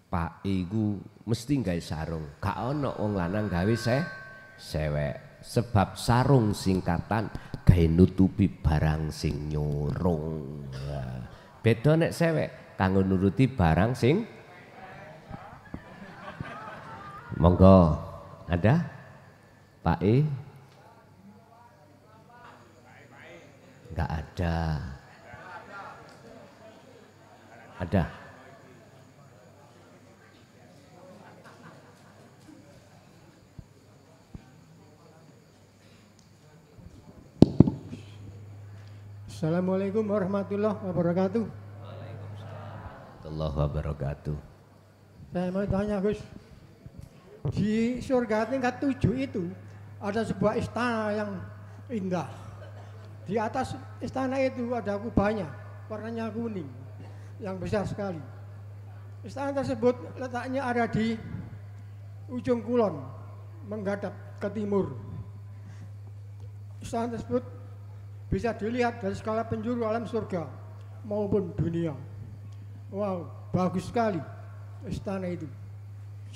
Pak E ku mesti gawe sarung, gak ono wong lanang gawe sewek. Sebab sarung singkatan gawe nutupi barang sing nyorong. Beda nek sewek kanggo nuruti barang sing. Monggo, ada Pak E? Enggak ada. Ada. Assalamualaikum warahmatullahi wabarakatuh. Waalaikumsalam warahmatullahi wabarakatuh. Saya mau tanya Gus, di surga tingkat 7 itu ada sebuah istana yang indah. Di atas istana itu ada kubahnya, warnanya kuning, yang besar sekali. Istana tersebut letaknya ada di ujung kulon, menghadap ke timur. Istana tersebut bisa dilihat dari skala penjuru alam surga maupun dunia. Wow, bagus sekali istana itu.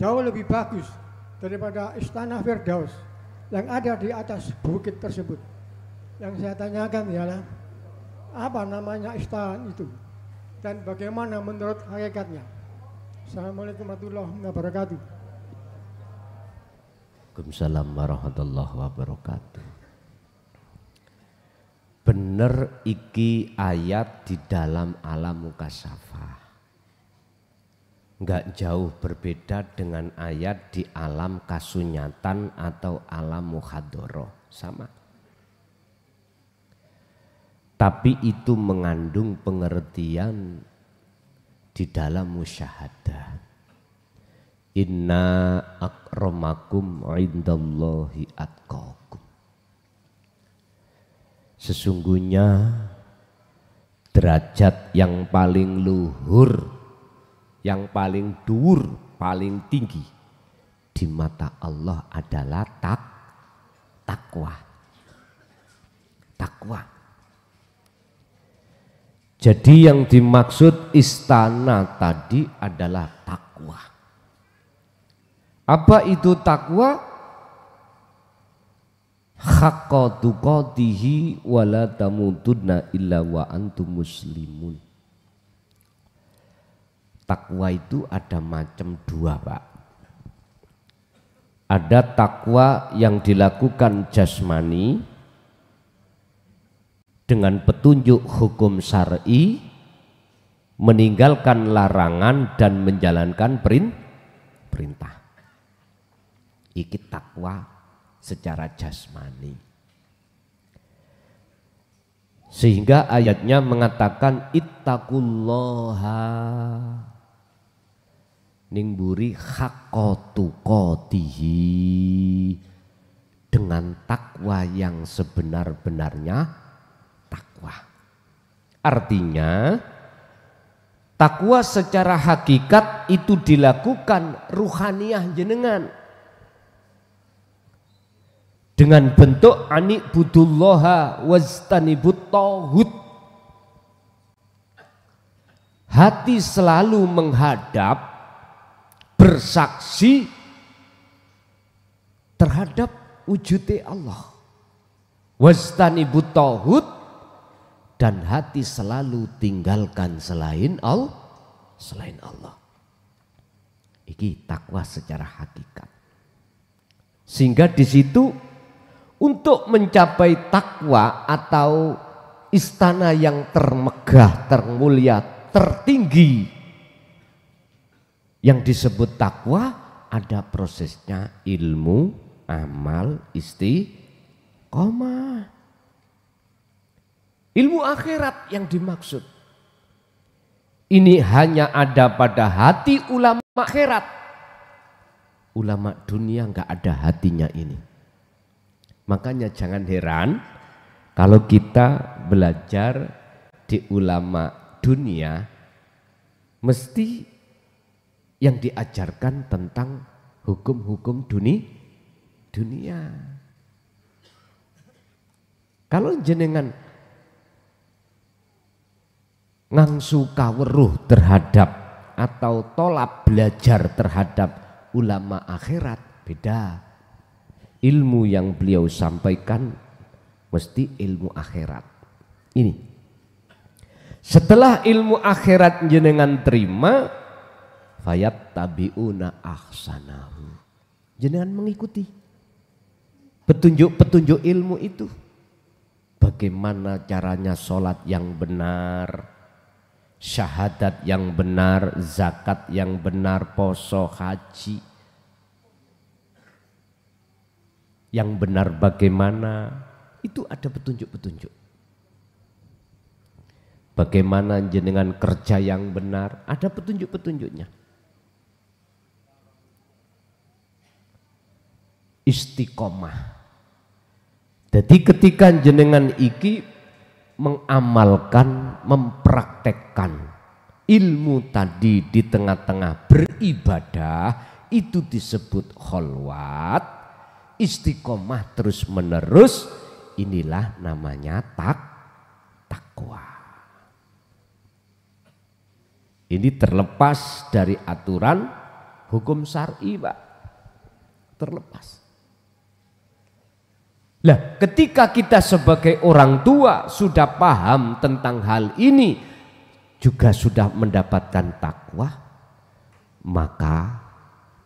Jauh lebih bagus daripada istana Firdaus yang ada di atas bukit tersebut. Yang saya tanyakan ialah apa namanya istana itu dan bagaimana menurut hakikatnya. Assalamualaikum warahmatullahi wabarakatuh. Waalaikumsalam warahmatullahi wabarakatuh. Bener iki ayat di dalam alam mukasyafah. Enggak jauh berbeda dengan ayat di alam kasunyatan atau alam muhadoroh, sama. Tapi itu mengandung pengertian di dalam musyahadah. Inna akramakum indallahi atqakum. Sesungguhnya derajat yang paling luhur, yang paling dhuwur, paling tinggi di mata Allah adalah takwa. Takwa. Jadi yang dimaksud istana tadi adalah takwa. Apa itu takwa? Haqqa tuqatihi wa la tamutunna illa wa antum muslimun. Takwa itu ada macam dua, Pak. Ada takwa yang dilakukan jasmani dengan petunjuk hukum syar'i, meninggalkan larangan dan menjalankan perintah. Iki takwa secara jasmani. Sehingga ayatnya mengatakan ittaqullaha ning buri haqqa tuqatihi, dengan takwa yang sebenar-benarnya takwa. Artinya takwa secara hakikat itu dilakukan ruhaniyah jenengan dengan bentuk ani'budullaha wajtanibut tauhid. Hati selalu menghadap, bersaksi terhadap wujudnya Allah. Wastanibut tauhid, dan hati selalu tinggalkan selain Allah. Iki takwa secara hakikat. Sehingga di situ untuk mencapai takwa atau istana yang termegah, termulia, tertinggi yang disebut takwa, ada prosesnya ilmu, amal, istiqomah. Ilmu akhirat yang dimaksud ini hanya ada pada hati ulama akhirat. Ulama dunia nggak ada hatinya ini. Makanya jangan heran kalau kita belajar di ulama dunia, mesti yang diajarkan tentang hukum-hukum dunia. Kalau jenengan ngangsu kaweruh terhadap atau tolak belajar terhadap ulama akhirat, beda. Ilmu yang beliau sampaikan mesti ilmu akhirat. Ini setelah ilmu akhirat jenengan terima, fayat tabiuna ahsanahu, jenengan mengikuti petunjuk-petunjuk ilmu itu. Bagaimana caranya sholat yang benar, syahadat yang benar, zakat yang benar, poso, haji yang benar bagaimana, itu ada petunjuk-petunjuk. Bagaimana jenengan kerja yang benar, ada petunjuk-petunjuknya. Istiqomah. Jadi ketika jenengan iki mengamalkan, mempraktekkan ilmu tadi di tengah-tengah beribadah, itu disebut kholwat, istiqomah terus menerus, inilah namanya takwa. Ini terlepas dari aturan hukum syar'i, Pak. Terlepas. Lah, ketika kita sebagai orang tua sudah paham tentang hal ini, juga sudah mendapatkan takwa, maka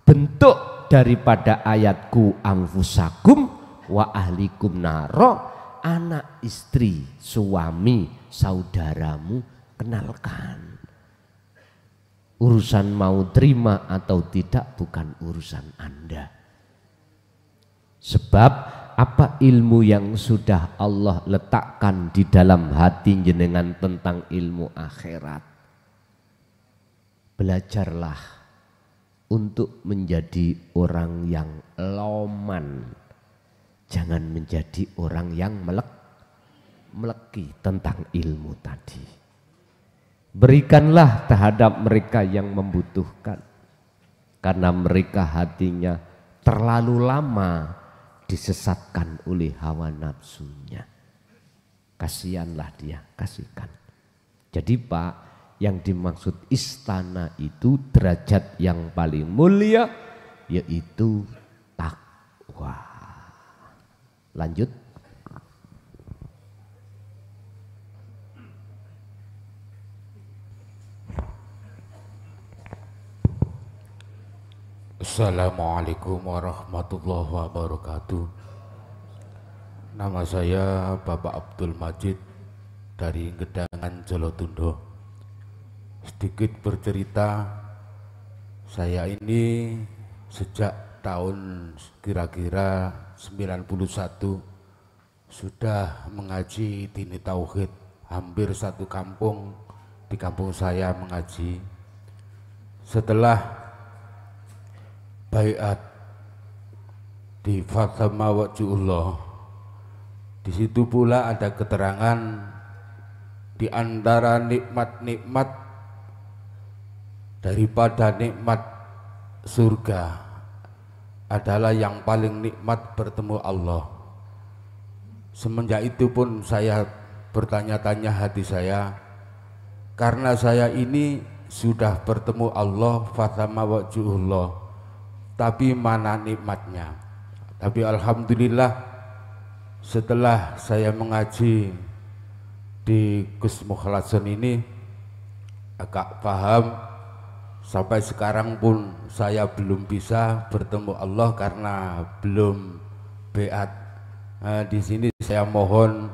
bentuk daripada ayatku anfusakum wa ahlikum naro, anak istri, suami, saudaramu kenalkan. Urusan mau terima atau tidak bukan urusan Anda. Sebab apa ilmu yang sudah Allah letakkan di dalam hati jenengan tentang ilmu akhirat. Belajarlah untuk menjadi orang yang loman. Jangan menjadi orang yang meleki tentang ilmu tadi. Berikanlah terhadap mereka yang membutuhkan. Karena mereka hatinya terlalu lama disesatkan oleh hawa nafsunya. Kasihanlah dia, kasihkan. Jadi Pak, yang dimaksud istana itu derajat yang paling mulia, yaitu takwa. Lanjut. Assalamualaikum warahmatullahi wabarakatuh. Nama saya Bapak Abdul Majid dari Gedangan, Jolotundo. Sedikit bercerita, saya ini sejak tahun kira-kira 91 sudah mengaji dini tauhid. Hampir satu kampung di kampung saya mengaji. Setelah baiat di Fathama Wajullah, di situ pula ada keterangan di antara nikmat-nikmat daripada nikmat surga adalah yang paling nikmat bertemu Allah. Semenjak itu pun saya bertanya-tanya hati saya, karena saya ini sudah bertemu Allah Fathama Wajullah, tapi mana nikmatnya? Tapi alhamdulillah setelah saya mengaji di Gus Mukhlason ini agak paham. Sampai sekarang pun saya belum bisa bertemu Allah karena belum beat. Nah, di sini saya mohon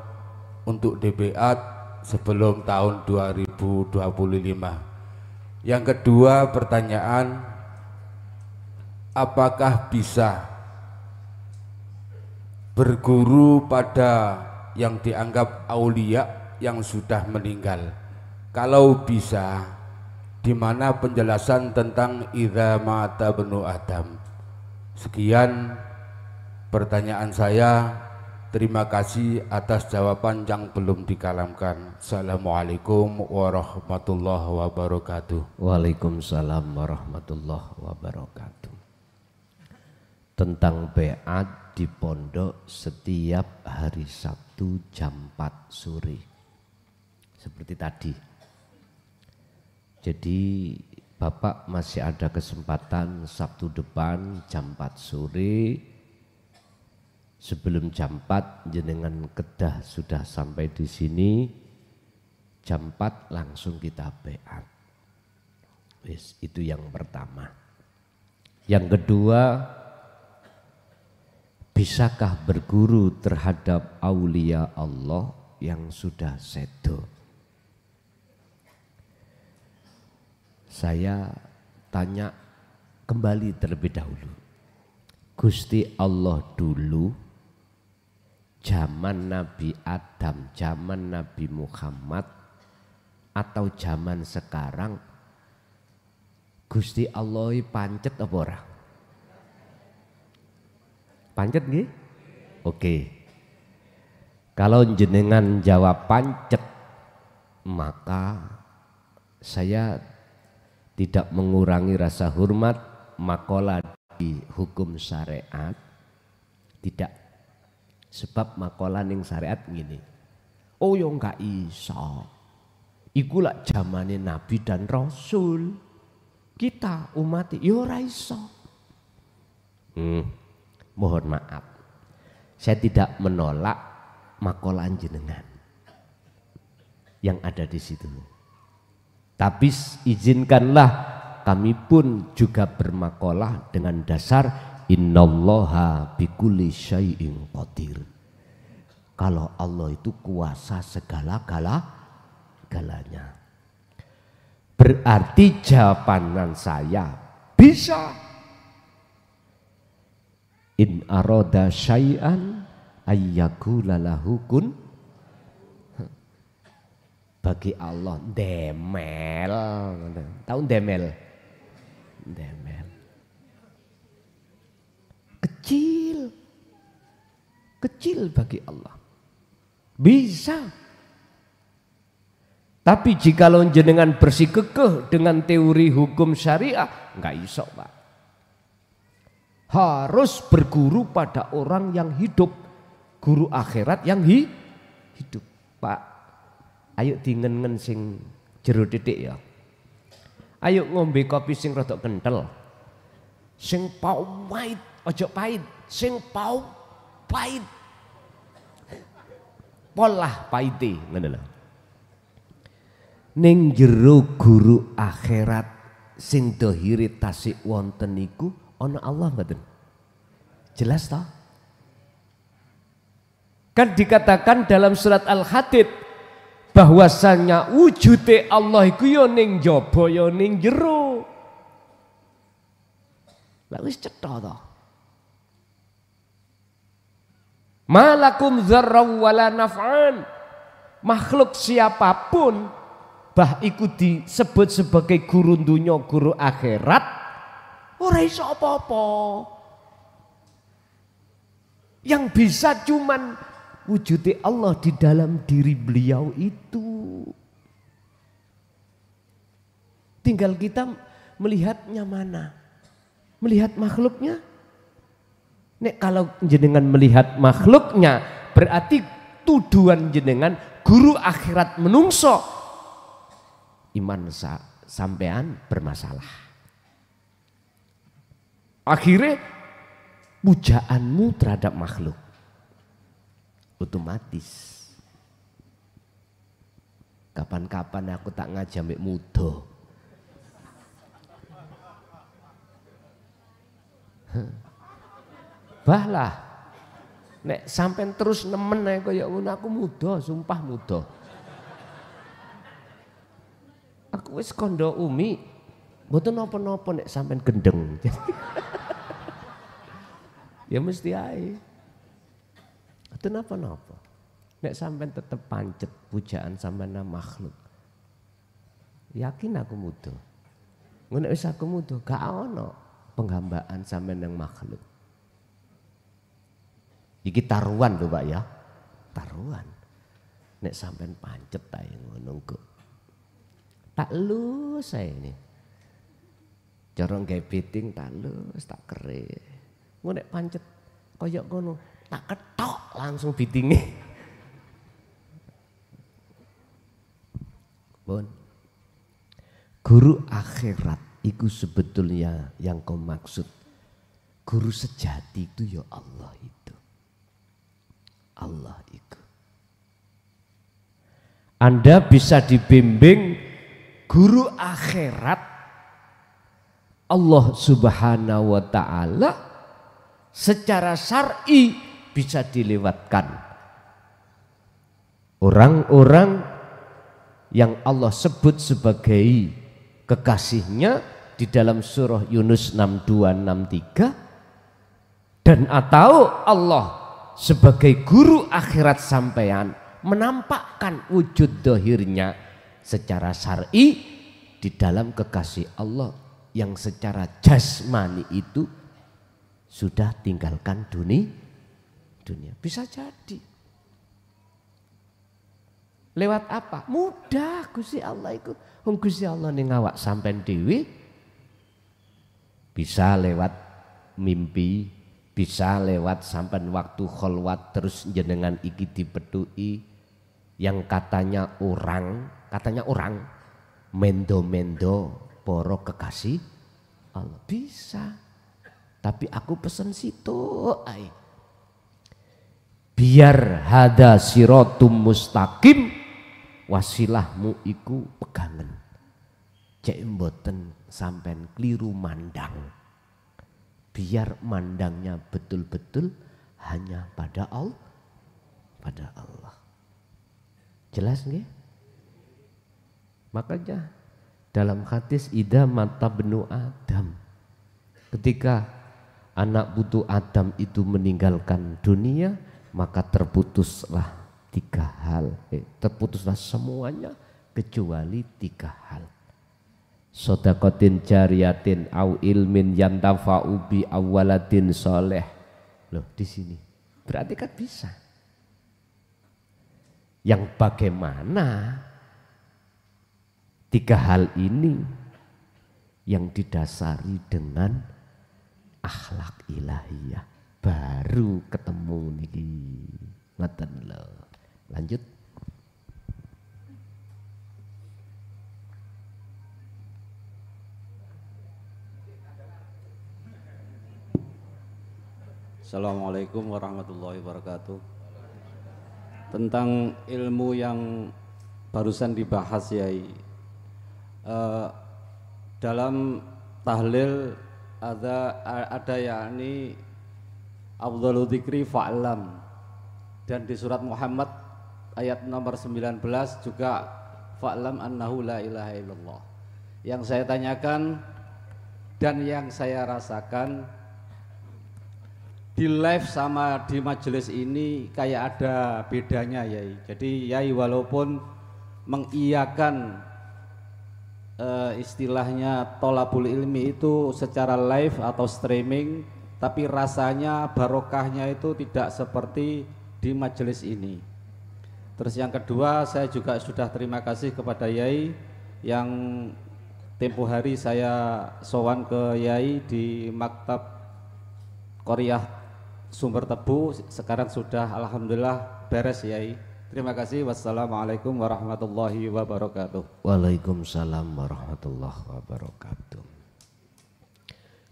untuk dibeat sebelum tahun 2025. Yang kedua pertanyaan, apakah bisa berguru pada yang dianggap aulia yang sudah meninggal? Kalau bisa, di mana penjelasan tentang idza mata benu Adam? Sekian pertanyaan saya. Terima kasih atas jawaban yang belum dikalamkan. Assalamualaikum warahmatullahi wabarakatuh. Waalaikumsalam warahmatullahi wabarakatuh. Tentang beat di pondok setiap hari Sabtu jam 4 sore. Seperti tadi. Jadi Bapak masih ada kesempatan Sabtu depan jam 4 sore. Sebelum jam 4 jenengan kedah sudah sampai di sini. Jam 4 langsung kita beat. Wis, itu yang pertama. Yang kedua, bisakah berguru terhadap aulia Allah yang sudah sedo? Saya tanya kembali terlebih dahulu. Gusti Allah dulu, zaman Nabi Adam, zaman Nabi Muhammad, atau zaman sekarang, Gusti Allah pancet apa ora? Pancet nggih? Oke. Kalau jenengan jawab pancet, maka saya tidak mengurangi rasa hormat makalah di hukum syariat, tidak. Sebab makalah ning syariat gini. Oh yo enggak iso. Iku lak zamane Nabi dan Rasul. Kita umat yo ora iso. Mohon maaf, saya tidak menolak makalah jenengan yang ada di situ. Tapi izinkanlah kami pun juga bermakalah dengan dasar innallaha bikulli syai'in qadir. Kalau Allah itu kuasa segala-galanya. Berarti jawaban saya bisa. In aroda syai'an ayyakula lahu kun. Bagi Allah demel. Tahu demel? Demel. Kecil. Kecil bagi Allah. Bisa. Tapi jika jenengan bersikukuh dengan teori hukum syariah, enggak iso, Pak. Harus berguru pada orang yang hidup, guru akhirat yang hidup. Pak, ayo dingen sing jero titik ya. Ayo ngombe kopi sing rada kental, sing pahit, ojo pahit, sing pahit, polah pahite, ngono lho. Ning jero guru akhirat sing dohire tasik wonten niku ana Allah mboten? Jelas toh? Kan dikatakan dalam surat Al-Hadid bahwasanya wujude Allah iku ya ning jaba ya ning jero. Lah wis cetha to. Malakum dzarraw wala naf'an. Makhluk siapapun bah iku disebut sebagai guru dunya, guru akhirat, ora iso apa-apa. Yang bisa cuman wujudnya Allah di dalam diri beliau itu. Tinggal kita melihatnya mana. Melihat makhluknya. Nek kalau jenengan melihat makhluknya, berarti tuduhan jenengan guru akhirat menungso. Iman sampean bermasalah. Akhirnya pujaanmu terhadap makhluk. Otomatis. Kapan-kapan aku tak ngajak mbek muda. Bahlah. Nek sampean terus nemen ae kaya ngono aku muda, sumpah muda. Aku wis kondo umi, mboten napa-napa nek sampean gendeng. Ya mesti ae. Mboten napa-napa. Nek sampean tetep pancet pujaan sampean makhluk. Yakin aku muda. Nek wis aku muda gak ono penghambaan sampean nang makhluk. Iki taruhan lho Pak ya. Taruhan. Nek sampean pancet ae ngono kok. Tak lus saya ini. Corong gawe beting tak lus, tak kere. Ngono nek pancet koyok ngono, tak ketok langsung betinge. Bon. Guru akhirat itu sebetulnya yang kau maksud. Guru sejati itu ya Allah itu. Allah itu. Anda bisa dibimbing guru akhirat Allah Subhanahu wa taala secara syar'i bisa dilewatkan. Orang-orang yang Allah sebut sebagai kekasihnya di dalam surah Yunus 62-63 dan atau Allah sebagai guru akhirat sampean menampakkan wujud dohirnya secara syar'i di dalam kekasih Allah yang secara jasmani itu sudah tinggalkan dunia. Bisa jadi. Lewat apa? Mudah Gusti Allah itu. Gusti Allah ning awak sampean dhewe bisa lewat mimpi, bisa lewat sampean waktu kholwat terus jenengan iki dipethuki yang katanya orang mendo-mendo poro kekasih Allah bisa. Tapi aku pesen situ ay. Biar hada siratum mustaqim wasilahmu iku pegangan. Cek mboten sampean kliru mandang. Biar mandangnya betul-betul hanya pada Allah. Pada Allah. Jelas nggih? Makanya dalam hadis idza mata benu Adam, ketika anak putu Adam itu meninggalkan dunia, maka terputuslah tiga hal. Terputuslah semuanya kecuali tiga hal. Sodakotin jariyatin au ilmin yantafa'u bi awaladin soleh. Loh di sini berarti kan bisa. Yang bagaimana tiga hal ini yang didasari dengan akhlak ilahiyah baru ketemu niki. Ngoten lho. Lanjut. Assalamualaikum warahmatullahi wabarakatuh. Tentang ilmu yang barusan dibahas Yai, dalam tahlil ada yakni afdhalu dzikri fa'lam, dan di surat Muhammad ayat nomor 19 juga fa'lam annahu la ilaha illallah. Yang saya tanyakan dan yang saya rasakan di live sama di majelis ini kayak ada bedanya Yai. Jadi Yai walaupun mengiyakan istilahnya tolabul ilmi itu secara live atau streaming, tapi rasanya barokahnya itu tidak seperti di majelis ini. Terus yang kedua, saya juga sudah terima kasih kepada Yai yang tempo hari saya sowan ke Yai di Maktab Qoryah Sumber Tebu, sekarang sudah alhamdulillah beres Yai. Terima kasih. Wassalamualaikum warahmatullahi wabarakatuh. Waalaikumsalam warahmatullahi wabarakatuh.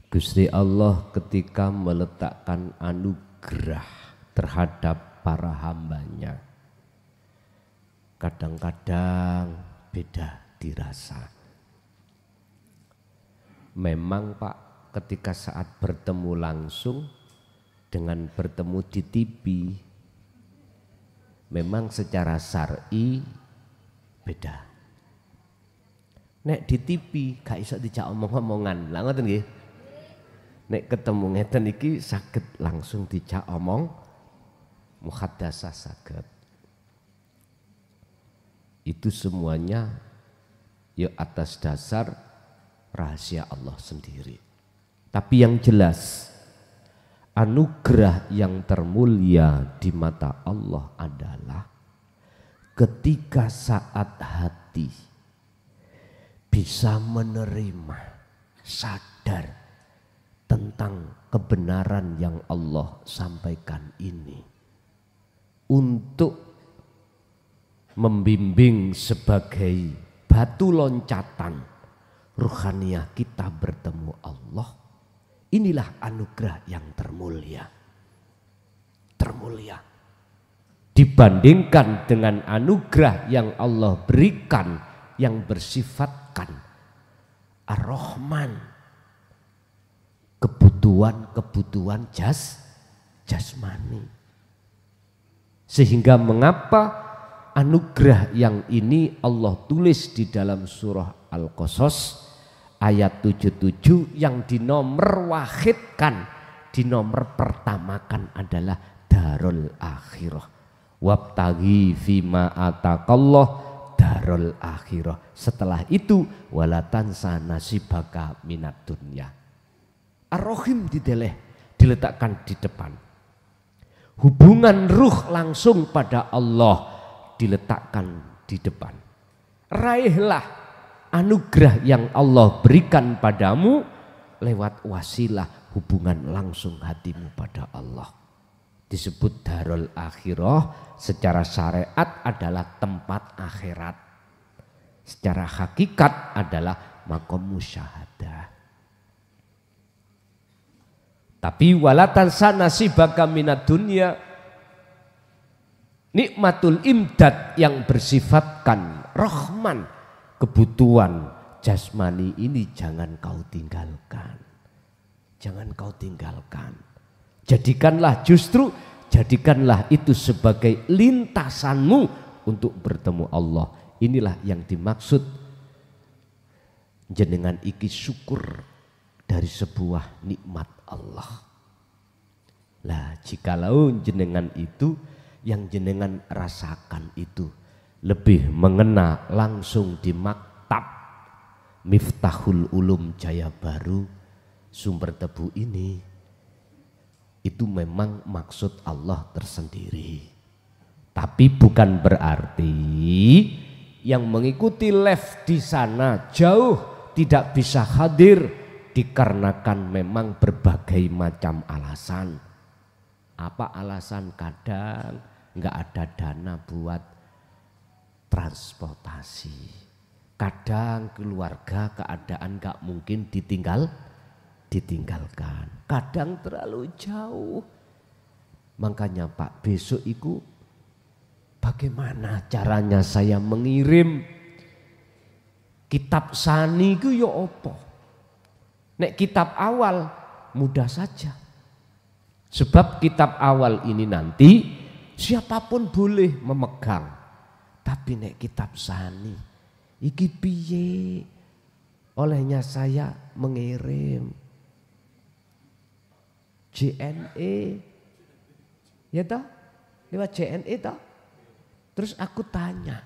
Gusti Allah ketika meletakkan anugerah terhadap para hambanya. Kadang-kadang beda dirasa. Memang Pak, ketika saat bertemu langsung dengan bertemu di TV, memang secara syar'i beda. Nek di TV gak iso dijak omong-omongan. Lah ngoten nggih. Nek ketemu ngeten iki saged langsung dijak omong, muhaddasah saged. Itu semuanya ya atas dasar rahasia Allah sendiri. Tapi yang jelas, anugerah yang termulia di mata Allah adalah ketika saat hati bisa menerima, sadar tentang kebenaran yang Allah sampaikan ini, untuk membimbing sebagai batu loncatan ruhaniyah kita bertemu Allah. Inilah anugerah yang termulia. Termulia dibandingkan dengan anugerah yang Allah berikan yang bersifatkan Ar-Rahman, kebutuhan jasmani. Sehingga mengapa anugerah yang ini Allah tulis di dalam surah Al-Qasas ayat 77 yang dinomor wahidkan, dinomor pertamakan adalah darul akhirah. Wabtaghi fima ataqallah darul akhirah. Setelah itu walatansa nasibaka minat dunya. Ar-Rahim diletakkan di depan. Hubungan ruh langsung pada Allah diletakkan di depan. Raihlah anugerah yang Allah berikan padamu lewat wasilah hubungan langsung hatimu pada Allah. Disebut darul akhirah, secara syariat adalah tempat akhirat. Secara hakikat adalah maqam musyahadah. Tapi walatansa nasibaka minad dunya, nikmatul imdad yang bersifatkan Rahman, kebutuhan jasmani ini jangan kau tinggalkan. Jangan kau tinggalkan. Jadikanlah itu sebagai lintasanmu untuk bertemu Allah. Inilah yang dimaksud jenengan iki syukur dari sebuah nikmat Allah. Lah jikalau jenengan itu yang jenengan rasakan itu lebih mengena langsung di maktab Miftahul Ulum Jaya Baru Sumber Tebu ini, itu memang maksud Allah tersendiri. Tapi bukan berarti yang mengikuti live di sana jauh tidak bisa hadir dikarenakan memang berbagai macam alasan. Apa alasan? Kadang nggak ada dana buat transportasi. Kadang keluarga keadaan nggak mungkin ditinggalkan. Kadang terlalu jauh. Makanya Pak, besok itu bagaimana caranya saya mengirim kitab sani itu ya apa? Nek kitab awal mudah saja. Sebab kitab awal ini nanti siapapun boleh memegang. Tapi nek kitab sani iki piye? Olehnya saya mengirim JNE, ya toh? Lewat JNE toh? Terus aku tanya,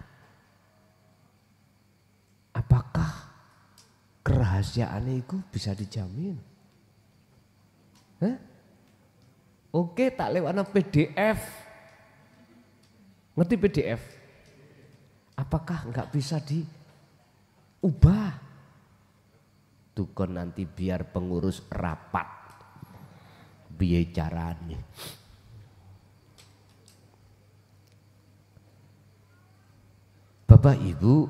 apakah kerahasiaan itu bisa dijamin? Hah? Oke, tak lewat PDF. Ngerti PDF? Apakah enggak bisa diubah? Tuh kon nanti biar pengurus rapat biaya caranya. Bapak Ibu,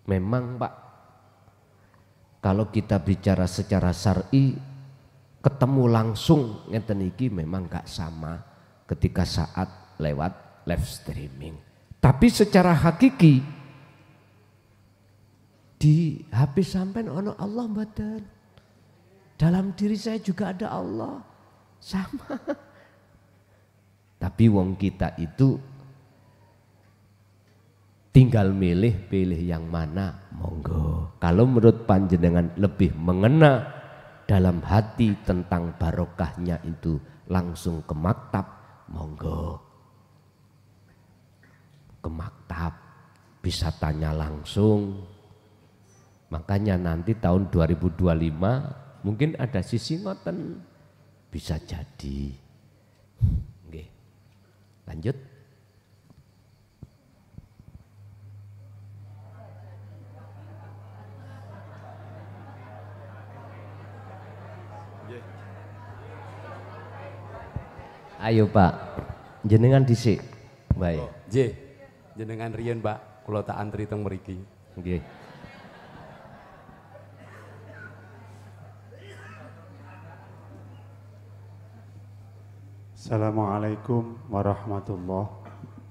memang Pak, kalau kita bicara secara syar'i, ketemu langsung ngeten iki memang gak sama ketika saat lewat live streaming. Tapi secara hakiki di HP sampean ono Allah mboten. Dalam diri saya juga ada Allah. Sama. Tapi wong kita itu tinggal pilih yang mana, monggo. Kalau menurut panjenengan lebih mengena dalam hati tentang barokahnya itu langsung ke maktab, monggo. Ke maktab bisa tanya langsung. Makanya nanti tahun 2025 mungkin ada sisi ngoten, bisa jadi. Oke. Lanjut. Ayo Pak, jenengan dhisik. Baik. Nggih. Jenengan riyen, Pak, kula tak antri teng mriki. Nggih. Assalamualaikum warahmatullahi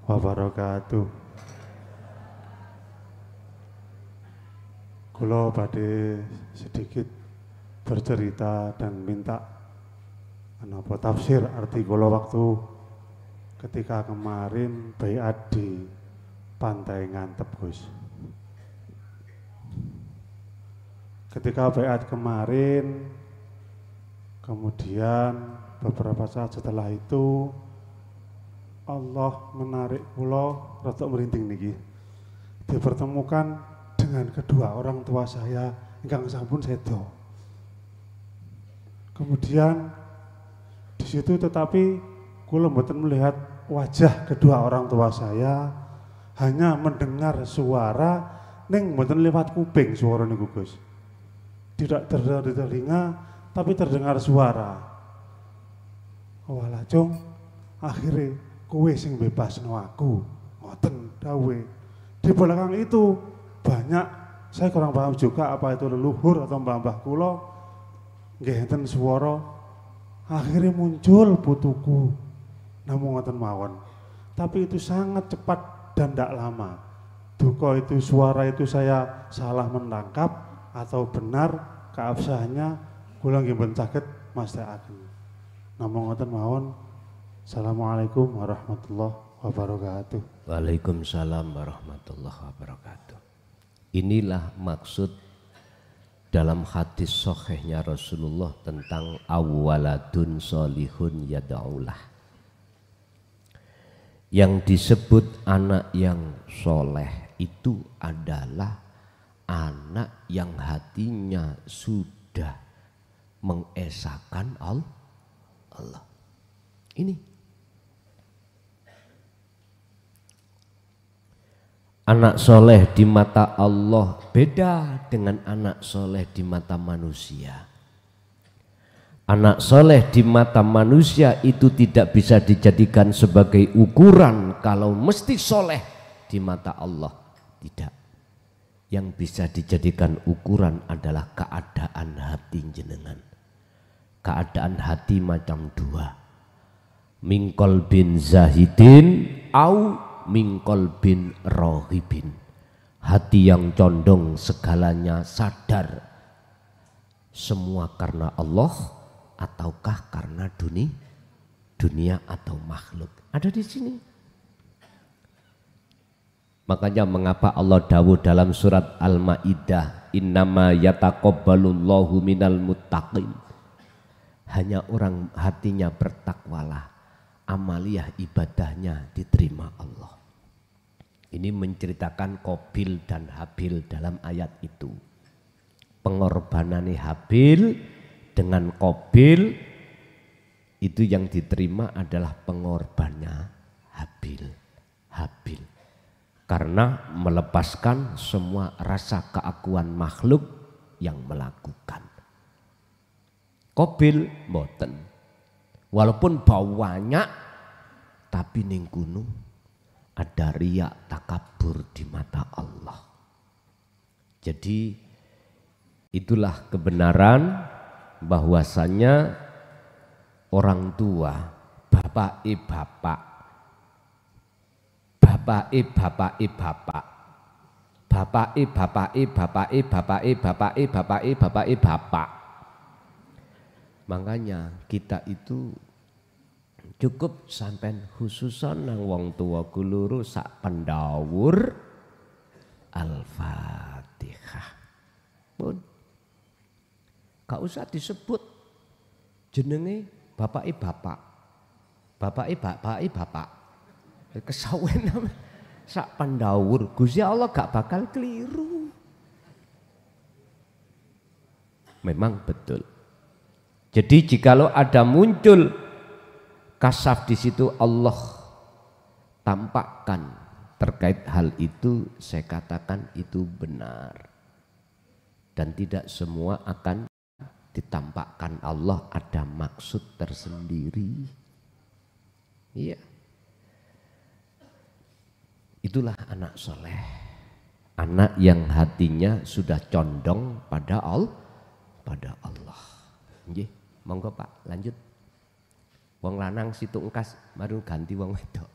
wabarakatuh. Kula badhe sedikit bercerita dan minta menapa tafsir arti kula waktu ketika kemarin baiat di Pantai Ngantep, Gus. Ketika baiat kemarin, kemudian beberapa saat setelah itu Allah menarik kula rada merinding niki. Dipertemukan dengan kedua orang tua saya ingkang sampun sedo. Kemudian di situ tetapi kula mboten melihat wajah kedua orang tua saya, hanya mendengar suara ning mboten lewat kuping suara niku, Gus. Tidak terdengar di telinga tapi terdengar suara. Walah cung, akhirnya kowe sing bebasno aku, ngoten dawe. Di belakang itu banyak, saya kurang paham juga apa itu leluhur atau mbah-mbah kula, nggih enten swara. Akhirnya muncul putuku, namung ngoten mawon. Tapi itu sangat cepat dan tidak lama. Duka itu, suara itu saya salah menangkap atau benar keabsahannya, kula nggih mboten saged mastekaken. Namung ngoten mawon. Assalamualaikum warahmatullahi wabarakatuh. Waalaikumsalam warahmatullahi wabarakatuh. Inilah maksud dalam hadis sahihnya Rasulullah tentang awaladun solihun yada'ulah. Yang disebut anak yang soleh itu adalah anak yang hatinya sudah mengesahkan Allah. Ini anak soleh di mata Allah beda dengan anak soleh di mata manusia. Anak soleh di mata manusia itu tidak bisa dijadikan sebagai ukuran kalau mesti soleh di mata Allah. Tidak. Yang bisa dijadikan ukuran adalah keadaan hati jenengan. Keadaan hati macam dua, mingkol bin zahidin au mingkol bin rohibin. Hati yang condong segalanya sadar semua karena Allah ataukah karena dunia atau makhluk. Ada di sini. Makanya mengapa Allah dawuh dalam surat Al-Maidah, innama yataqabbalullahu minal muttaqin. Hanya orang hatinya bertakwalah, amaliyah ibadahnya diterima Allah. Ini menceritakan Qabil dan Habil dalam ayat itu. Pengorbanan Habil dengan Qabil itu yang diterima adalah pengorbannya Habil. Karena melepaskan semua rasa keakuan makhluk yang melakukan. Qabil mboten. Walaupun banyak tapi ning gunung ada riak takabur di mata Allah. Jadi itulah kebenaran bahwasanya orang tua, bapak bapake bapak, bapake bapake bapak, bapake bapake bapake bapake bapake bapake bapake bapak. Makanya kita itu cukup sampean khususon nang wong tua kuluru sak pendawur Al-Fatihah. Pun gak usah disebut jenenge bapake bapak, bapake bapake bapak. Kesawen sak pendawur. Gusti Allah gak bakal keliru. Memang betul. Jadi jikalau ada muncul kasaf di situ Allah tampakkan terkait hal itu, saya katakan itu benar. Dan tidak semua akan ditampakkan Allah, ada maksud tersendiri. Iya. Itulah anak soleh. Anak yang hatinya sudah condong pada Allah. Nggih. Monggo Pak, lanjut. Wong lanang situ engkas baru ganti wong wedok.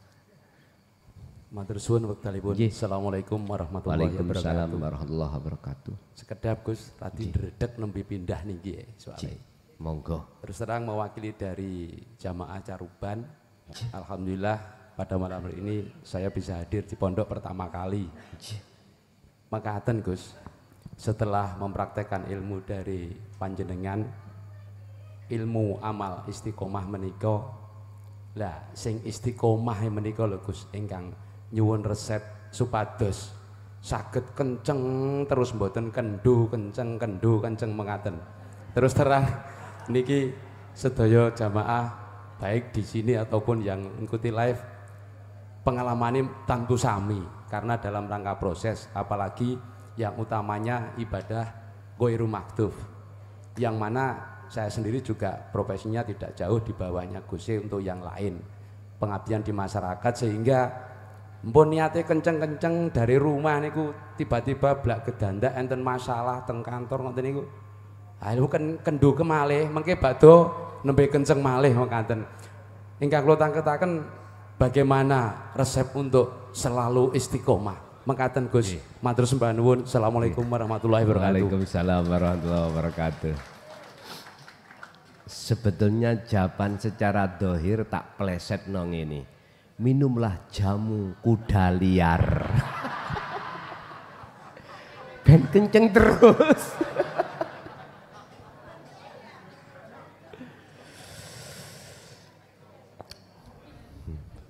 Matur suwun wektalipun. Assalamualaikum warahmatullahi wabarakatuh. Waalaikumsalam warahmatullahi wabarakatuh. Sekedap Gus, tadi dredeg nembe pindah niki soalnya. Monggo. Terus terang mewakili dari jamaah Caruban. Alhamdulillah pada malam hari ini saya bisa hadir di pondok pertama kali. Makaten Gus, setelah mempraktekkan ilmu dari panjenengan, ilmu amal istiqomah menika, lah sing istiqomah menika lho Gus ingkang nyuwun resep supados saged kenceng terus mboten kendu kenceng mengaten. Terus terang niki sedaya jamaah baik di sini ataupun yang mengikuti live pengalamannya tentu sami karena dalam rangka proses, apalagi yang utamanya ibadah ghairu maktuf yang mana saya sendiri juga profesinya tidak jauh di bawahnya Gusti untuk yang lain, pengabdian di masyarakat, sehingga mpun niate kenceng-kenceng dari rumah niku tiba-tiba blak gedanda enten masalah teng kantor ngoten niku. Ayo kendu kemalih mengke badhe nembe kenceng malih mekaten. Ingkang kula tangketaken bagaimana resep untuk selalu istiqomah. Mekaten Gus. Matur sembah nuwun. Assalamualaikum warahmatullahi wabarakatuh. Waalaikumsalam warahmatullahi wabarakatuh. Sebetulnya jawaban secara dohir tak pleset nong ini. Minumlah jamu kuda liar. Ben kenceng terus.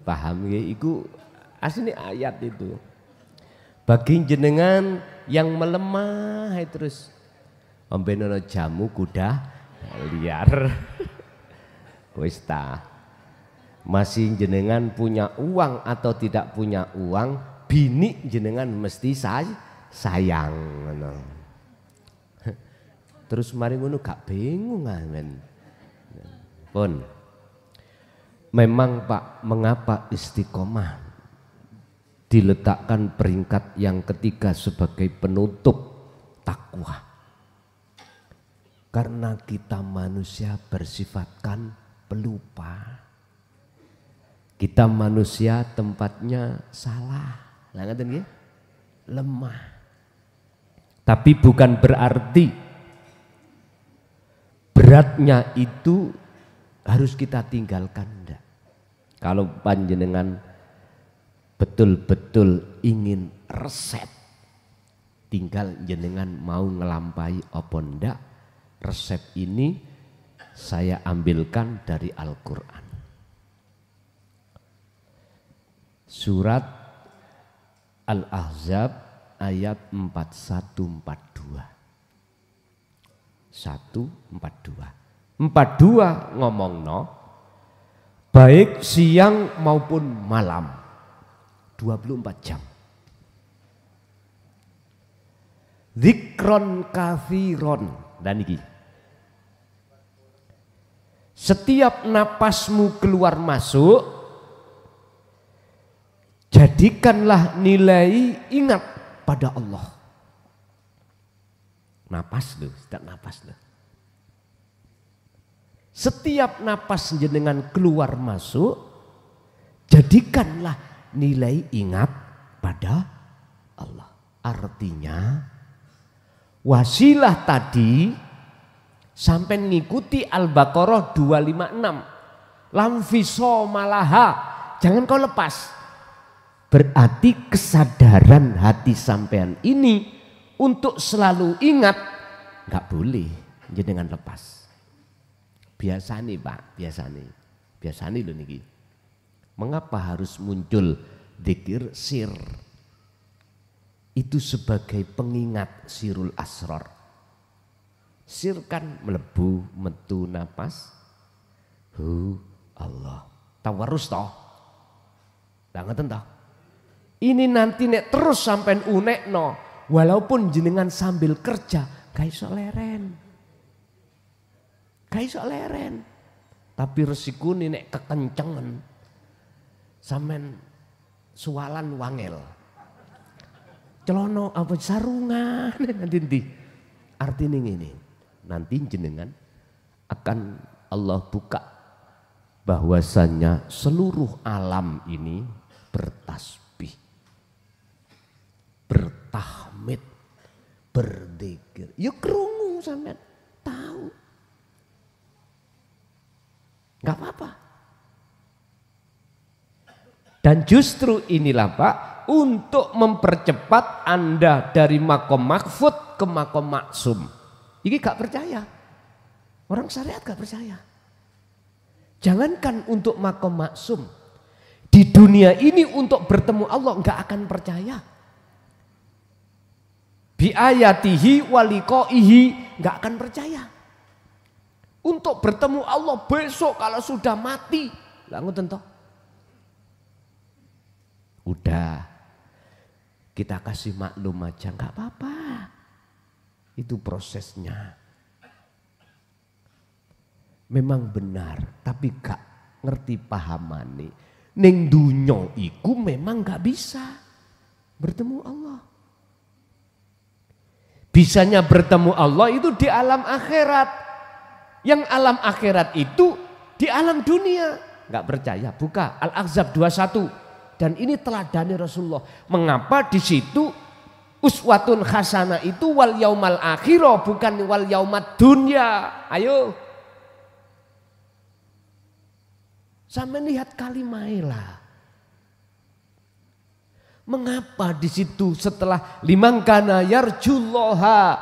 Paham ya, iku asli ayat itu. Bagi jenengan yang melemah terus ombenono jamu kuda liar. Wis ta. Masih jenengan punya uang atau tidak punya uang, bini jenengan mesti sayang ngono. Terus mari ngono gak bingung men. Pun memang Pak, mengapa istiqomah diletakkan peringkat yang ketiga sebagai penutup takwa? Karena kita manusia bersifatkan pelupa. Kita manusia tempatnya salah, lemah. Tapi bukan berarti beratnya itu harus kita tinggalkan. Enggak. Kalau panjenengan betul-betul ingin resep, tinggal jenengan mau ngelampai apa ndak, resep ini saya ambilkan dari Al-Quran. Surat Al-Ahzab ayat 4142. 142. 42 ngomongno baik siang maupun malam 24 jam. Dzikron katsiron dan iki. Setiap napasmu keluar masuk, jadikanlah nilai ingat pada Allah. Napas loh, setiap napas loh. Setiap napas jenengan keluar masuk, jadikanlah nilai ingat pada Allah. Artinya wasilah tadi sampai ngikuti Al-Baqarah 256. Lamfiso malaha, jangan kau lepas. Berarti kesadaran hati sampean ini untuk selalu ingat, nggak boleh jenengan lepas. Biasa nih Pak, biasa nih loh niki. Mengapa harus muncul dzikir sir? Itu sebagai pengingat sirul asrar. Sir kan melebu metu napas. Allah. Tawarus toh. Ngeten toh. Ini nanti nek terus sampai unekno, walaupun jenengan sambil kerja, gak iso leren. Tapi resiko nih nek kekencengan, sampean sualan wangel. Celono apa sarungan nanti artinya ini. Nanti jenengan akan Allah buka bahwasanya seluruh alam ini bertasbih, bertahmid, berzikir. Ya krungu sampean tahu. Enggak apa-apa. Dan justru inilah Pak, untuk mempercepat Anda dari makom mahfud ke makom maksum. Ini gak percaya. Orang syariat gak percaya. Jangankan untuk makom maksum. Di dunia ini untuk bertemu Allah gak akan percaya. Bi ayatihi waliqaihi gak akan percaya. Untuk bertemu Allah besok kalau sudah mati. Lah ngoten toh. Udah kita kasih maklum aja nggak apa-apa. Itu prosesnya. Memang benar, tapi gak ngerti pahamane. Ning dunyo iku memang gak bisa bertemu Allah. Bisanya bertemu Allah itu di alam akhirat. Yang alam akhirat itu di alam dunia. Gak percaya, buka Al-Ahzab 21. Dan ini teladani Rasulullah. Mengapa di situ uswatun hasanah itu wal yaumal akhirah bukan wal yaumad dunya. Ayo. Sampai lihat kalimailah. Mengapa di situ setelah limangkana yarjullaha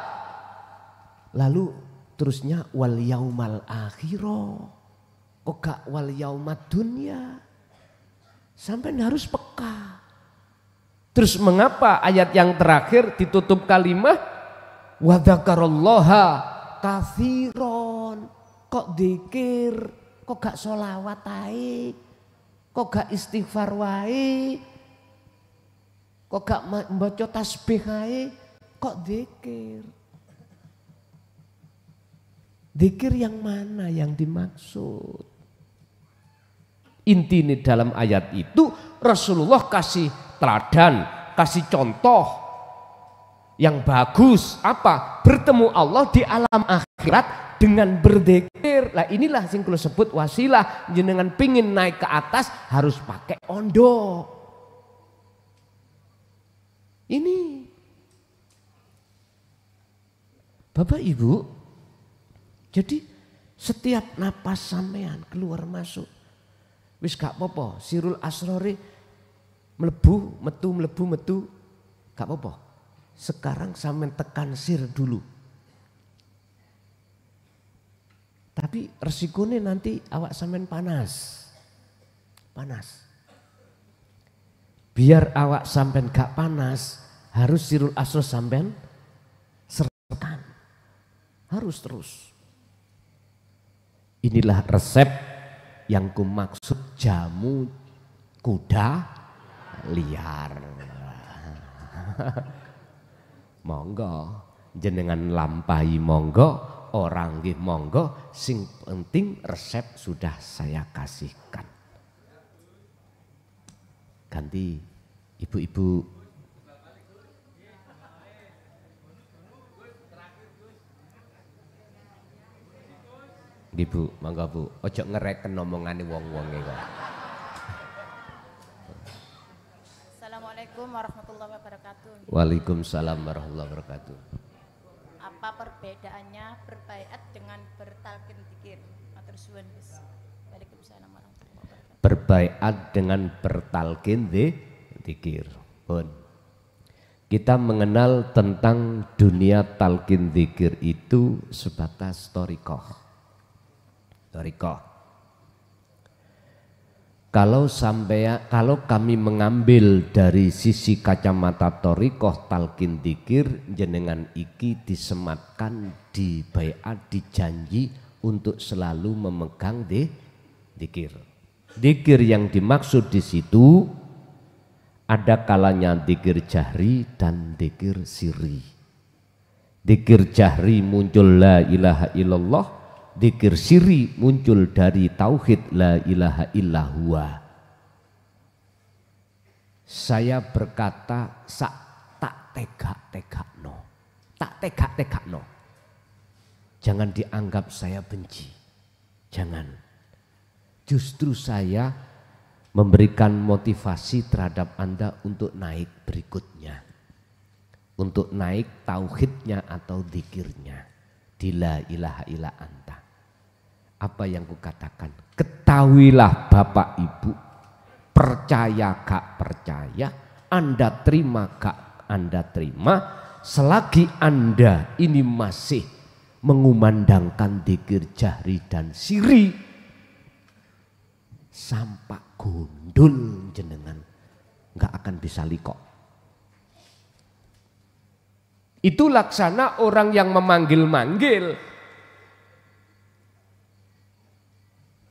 lalu terusnya wal yaumal akhirah. Kok gak wal yaumad dunya? Sampai harus peka. Terus mengapa ayat yang terakhir ditutup kalimat wa dzakarallaha katsiron? Kok dzikir, kok gak sholawat ae? Kok gak istighfar wae? Kok gak membaca tasbih ae? Kok dzikir? Dzikir yang mana yang dimaksud? Inti ini dalam ayat itu Rasulullah kasih teladan, kasih contoh yang bagus. Apa? Bertemu Allah di alam akhirat dengan berzikir. Lah inilah sing kula sebut wasilah. Jenengan pingin naik ke atas harus pakai ondo. Ini Bapak Ibu, jadi setiap napas sampean keluar masuk wis gak apa-apa, sirul asrori melebu metu gak apa-apa. Sekarang sampean tekan sir dulu. Tapi resikonya nanti awak sampean panas. Biar awak sampean gak panas, harus sirul asror sampean sertakan. Harus terus. Inilah resep yang kumaksud jamu kuda liar. Monggo jenengan lampahi monggo, orang nggih monggo, sing penting resep sudah saya kasihkan. Ganti ibu-ibu. Nggih. Ibu, mangga Bu, ojo ngereken omongane wong-wonge kok. Assalamualaikum warahmatullahi wabarakatuh. Waalaikumsalam warahmatullahi wabarakatuh. Apa perbedaannya berbaiat dengan bertalqin dzikir? Matur suwun Gus. Waalaikumsalam warahmatullahi wabarakatuh. Berbaiat dengan bertalqin dzikir. Pun. Kita mengenal tentang dunia talqin dzikir itu sebatas thariqah. Kalau kami mengambil dari sisi kacamata thariqah talqin dzikir, jenengan iki disematkan, dibaiat, dijanji untuk selalu memegang dzikir. Dzikir yang dimaksud di situ ada kalanya dzikir jahri dan dzikir sirri. Dzikir jahri muncul la ilaha illallah, dzikir sirri muncul dari tauhid la ilaha illallah. Saya berkata tak tegak-tegakno. Jangan dianggap saya benci. Jangan. Justru saya memberikan motivasi terhadap Anda untuk naik berikutnya. Untuk naik tauhidnya atau dzikirnya. Di la ilaha illa anta. Apa yang kukatakan? Ketahuilah Bapak Ibu, percaya gak percaya, Anda terima gak Anda terima, selagi Anda ini masih mengumandangkan dzikir jahri dan sirri, sampak gundul jenengan nggak akan bisa liko. Itu laksana orang yang memanggil-manggil.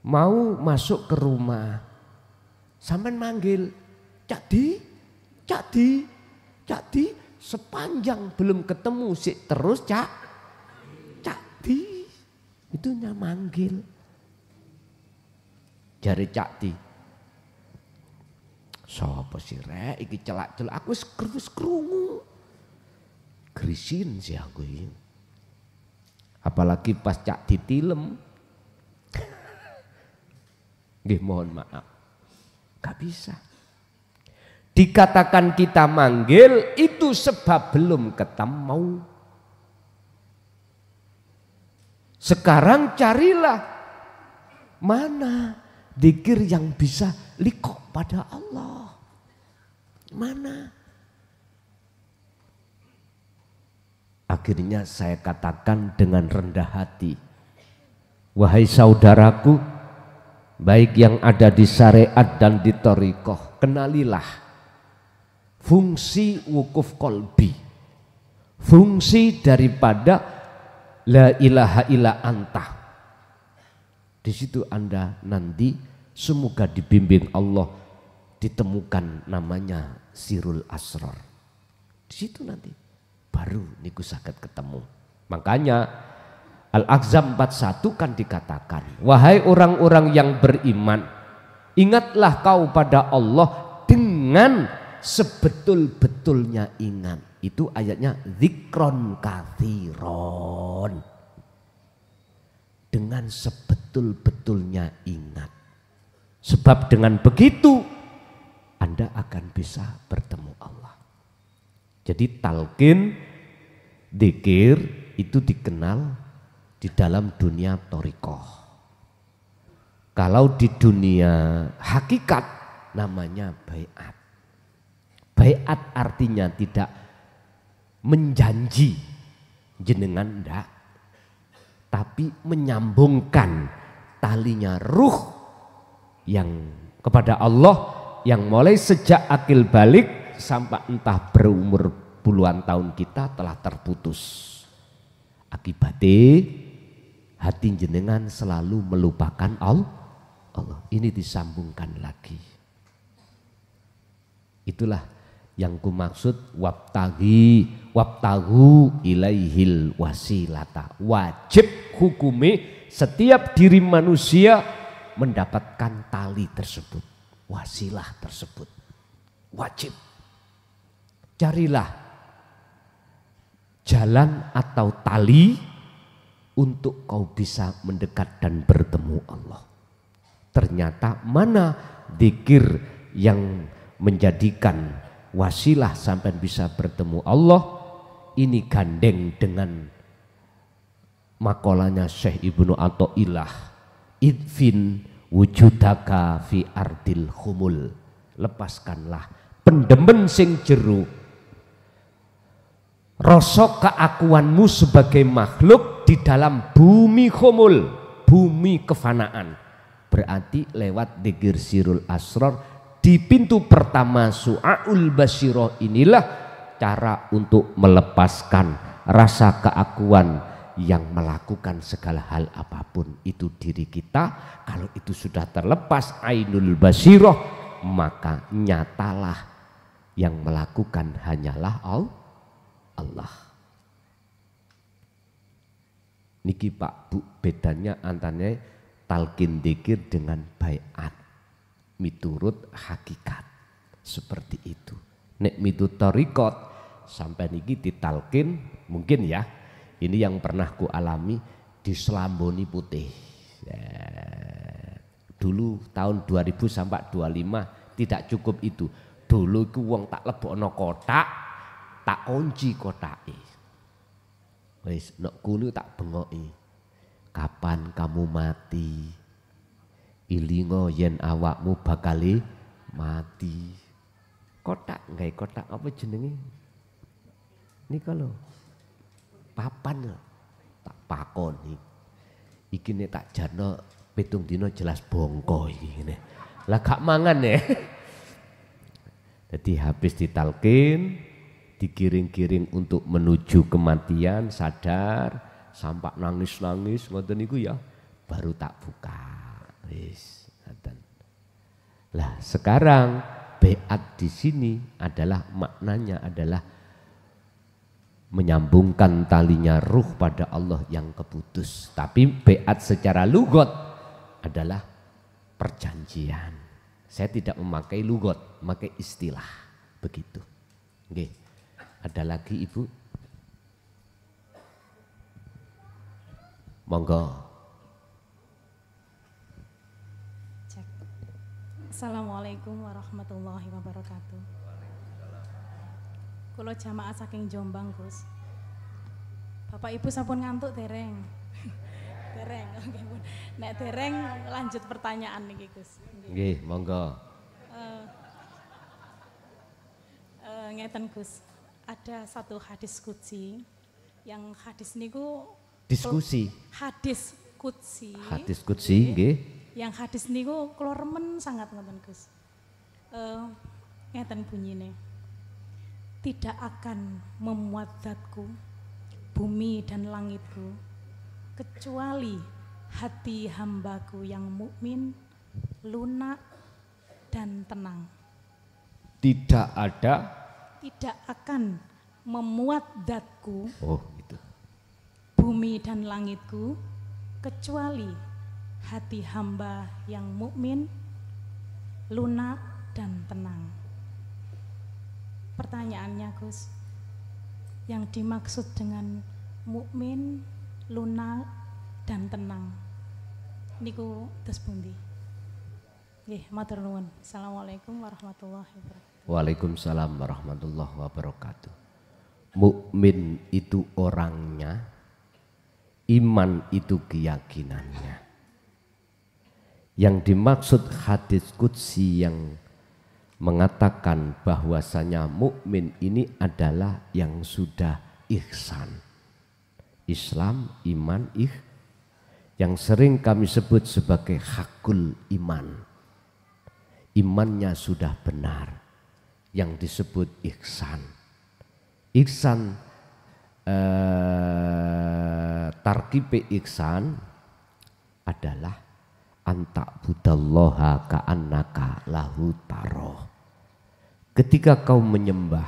Mau masuk ke rumah, sampean manggil, Cakdi, sepanjang belum ketemu sih terus Cakdi, itu manggil. Jari Cakdi, sapa sih rek iki celak-celak, aku wis krungu. Grisin sih aku ini. Apalagi pas Cakdi tilem. Nggih mohon maaf. Gak bisa. Dikatakan kita manggil itu sebab belum ketemu. Sekarang carilah mana dzikir yang bisa liqo pada Allah. Mana? Akhirnya saya katakan dengan rendah hati, wahai saudaraku, baik yang ada di syariat dan di thariqah, kenalilah fungsi wukuf kolbi, fungsi daripada la ilaha illa anta. Di situ Anda nanti semoga dibimbing Allah ditemukan namanya sirul asrar. Di situ nanti baru niku saged ketemu. Makanya Al-Ahzab 41 kan dikatakan, wahai orang-orang yang beriman, ingatlah kau pada Allah dengan sebetul-betulnya ingat. Itu ayatnya dzikron katsiron. Dengan sebetul-betulnya ingat. Sebab dengan begitu Anda akan bisa bertemu Allah. Jadi talqin dzikir itu dikenal di dalam dunia thariqah. Kalau di dunia hakikat namanya baiat. Baiat artinya tidak menjanji jenengan ndak, tapi menyambungkan talinya ruh yang kepada Allah yang mulai sejak akil balik sampai entah berumur puluhan tahun kita telah terputus. Akibatnya hati jenengan selalu melupakan Allah. Ini disambungkan lagi. Itulah yang kumaksud wabtahu ilaihil wasilata. Wajib hukumi setiap diri manusia mendapatkan tali tersebut, wasilah tersebut. Wajib. Carilah jalan atau tali untuk kau bisa mendekat dan bertemu Allah. Ternyata mana zikir yang menjadikan wasilah sampai bisa bertemu Allah, ini gandeng dengan makolanya Syekh Ibnu Athaillah, idfin wujudaka fi ardil khumul, lepaskanlah pendemen sing jero rasa keakuanmu sebagai makhluk di dalam bumi khumul, bumi kefanaan. Berarti lewat dzikir sirul asrar di pintu pertama Su'aul Basyirah inilah cara untuk melepaskan rasa keakuan yang melakukan segala hal apapun itu diri kita. Kalau itu sudah terlepas Ainul Basyirah, maka nyatalah yang melakukan hanyalah Allah. Niki Pak Bu, bedanya antara talqin dzikir dengan baiat miturut hakikat seperti itu. Nek miturut thariqat sampai niki ditalqin mungkin ya. Ini yang pernah ku alami di Selamboni Putih. Dulu tahun 2000 sampai 25 tidak cukup itu. Dulu ku wong tak lebokno kotak, tak kunci kotake. Wis nek kuno tak bengoki. Kapan kamu mati? Ilingo yen awakmu bakali mati. Kotak gawe kotak apa jenenge? Nika lho. Papan tak pakoni. Iki nek tak jarno pitung dino jelas bongko iki ngene. Lah gak mangan ya. Jadi habis ditalkin, digiring-giring untuk menuju kematian, sadar, sampai nangis-nangis ngoten niku ya, baru tak buka. Wis, ngoten. Lah sekarang beat di sini adalah maknanya adalah menyambungkan talinya ruh pada Allah yang keputus. Tapi beat secara lugot adalah perjanjian. Saya tidak memakai lugot, memakai istilah begitu. Oke. Ada lagi Ibu? Monggo. Cek. Assalamualaikum warahmatullahi wabarakatuh. Kulo jamaah saking Jombang, Gus. Bapak Ibu sampun ngantuk dereng? Dereng, oke pun. Nek dereng lanjut pertanyaan niki, Gus. Nggih, monggo. Ngeten Gus. Ada satu hadis qudsi yang hadis niku diskusi. Hadis qudsi. Hadis qudsi nggih. Yang hadis niku kula remen sangat ngoten Gus. Ngeten bunyine. Tidak akan memuat zatku bumi dan langitku kecuali hati hambaku yang mukmin, lunak dan tenang. Tidak ada. Tidak akan memuat zatku, gitu. Bumi dan langitku kecuali hati hamba yang mukmin, lunak dan tenang. Pertanyaannya Gus, yang dimaksud dengan mukmin, lunak dan tenang niku tes pundi? Nggih, matur nuwun. Assalamualaikum warahmatullahi wabarakatuh. Waalaikumsalam warahmatullahi wabarakatuh. Mukmin itu orangnya, iman itu keyakinannya. Yang dimaksud hadis qudsi yang mengatakan bahwasanya mukmin ini adalah yang sudah ihsan. Islam, iman, yang sering kami sebut sebagai hakul iman. Imannya sudah benar. Yang disebut ihsan. Ihsan, tarkibe ihsan adalah anta'budallaha ka'annaka lahu taroh. Ketika kau menyembah,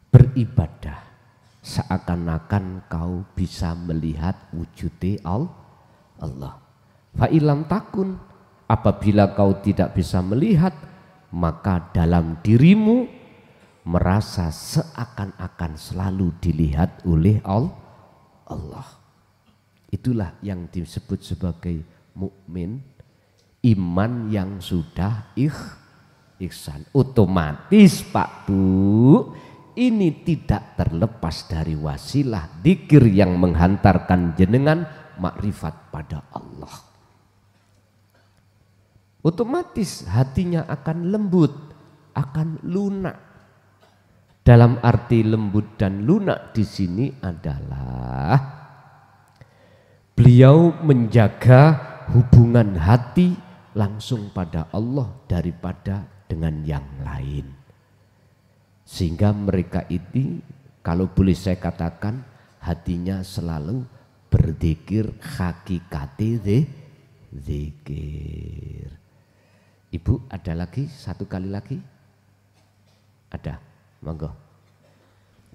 beribadah, seakan-akan kau bisa melihat wujudnya Allah. Fa'ilam takun, apabila kau tidak bisa melihat, maka dalam dirimu merasa seakan-akan selalu dilihat oleh Allah. Itulah yang disebut sebagai mukmin, iman yang sudah ihsan. Otomatis Pak Bu, ini tidak terlepas dari wasilah dzikir yang menghantarkan jenengan makrifat pada Allah. Otomatis hatinya akan lembut, akan lunak. Dalam arti lembut dan lunak di sini adalah beliau menjaga hubungan hati langsung pada Allah daripada dengan yang lain. Sehingga mereka ini, kalau boleh saya katakan, hatinya selalu berzikir hakikati zikir. Ibu ada lagi, satu kali lagi? Ada, monggo.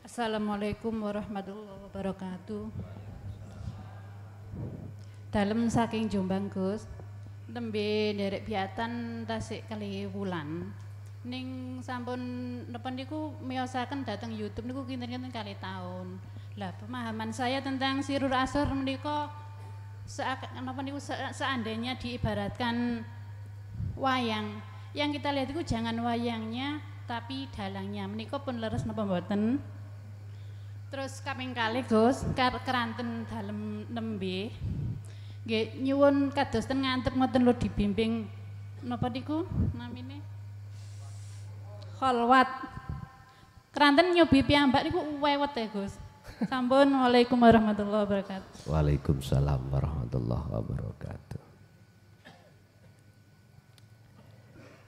Assalamualaikum warahmatullahi wabarakatuh. Dalem saking Jombang Gus, nembe nderek biatan tasik kali wulan. Ning sampun napa niku miyosaken dhateng YouTube niku kinten-kinten kali tahun. Lah pemahaman saya tentang Sirur Asor menika napa niku seandainya diibaratkan wayang, yang kita lihat itu jangan wayangnya tapi dalangnya. Menika pun leres napa mboten? Terus kaping kalih Gus, keranten dalem nembe nggih nyuwun kados ten ngantep ngoten lho dibimbing napa niku namine kholwat. Keranten nyobi piyambak niku wewet ya Gus. Sampun. Waalaikumsalam warahmatullahi wabarakatuh. Waalaikumsalam warahmatullahi wabarakatuh.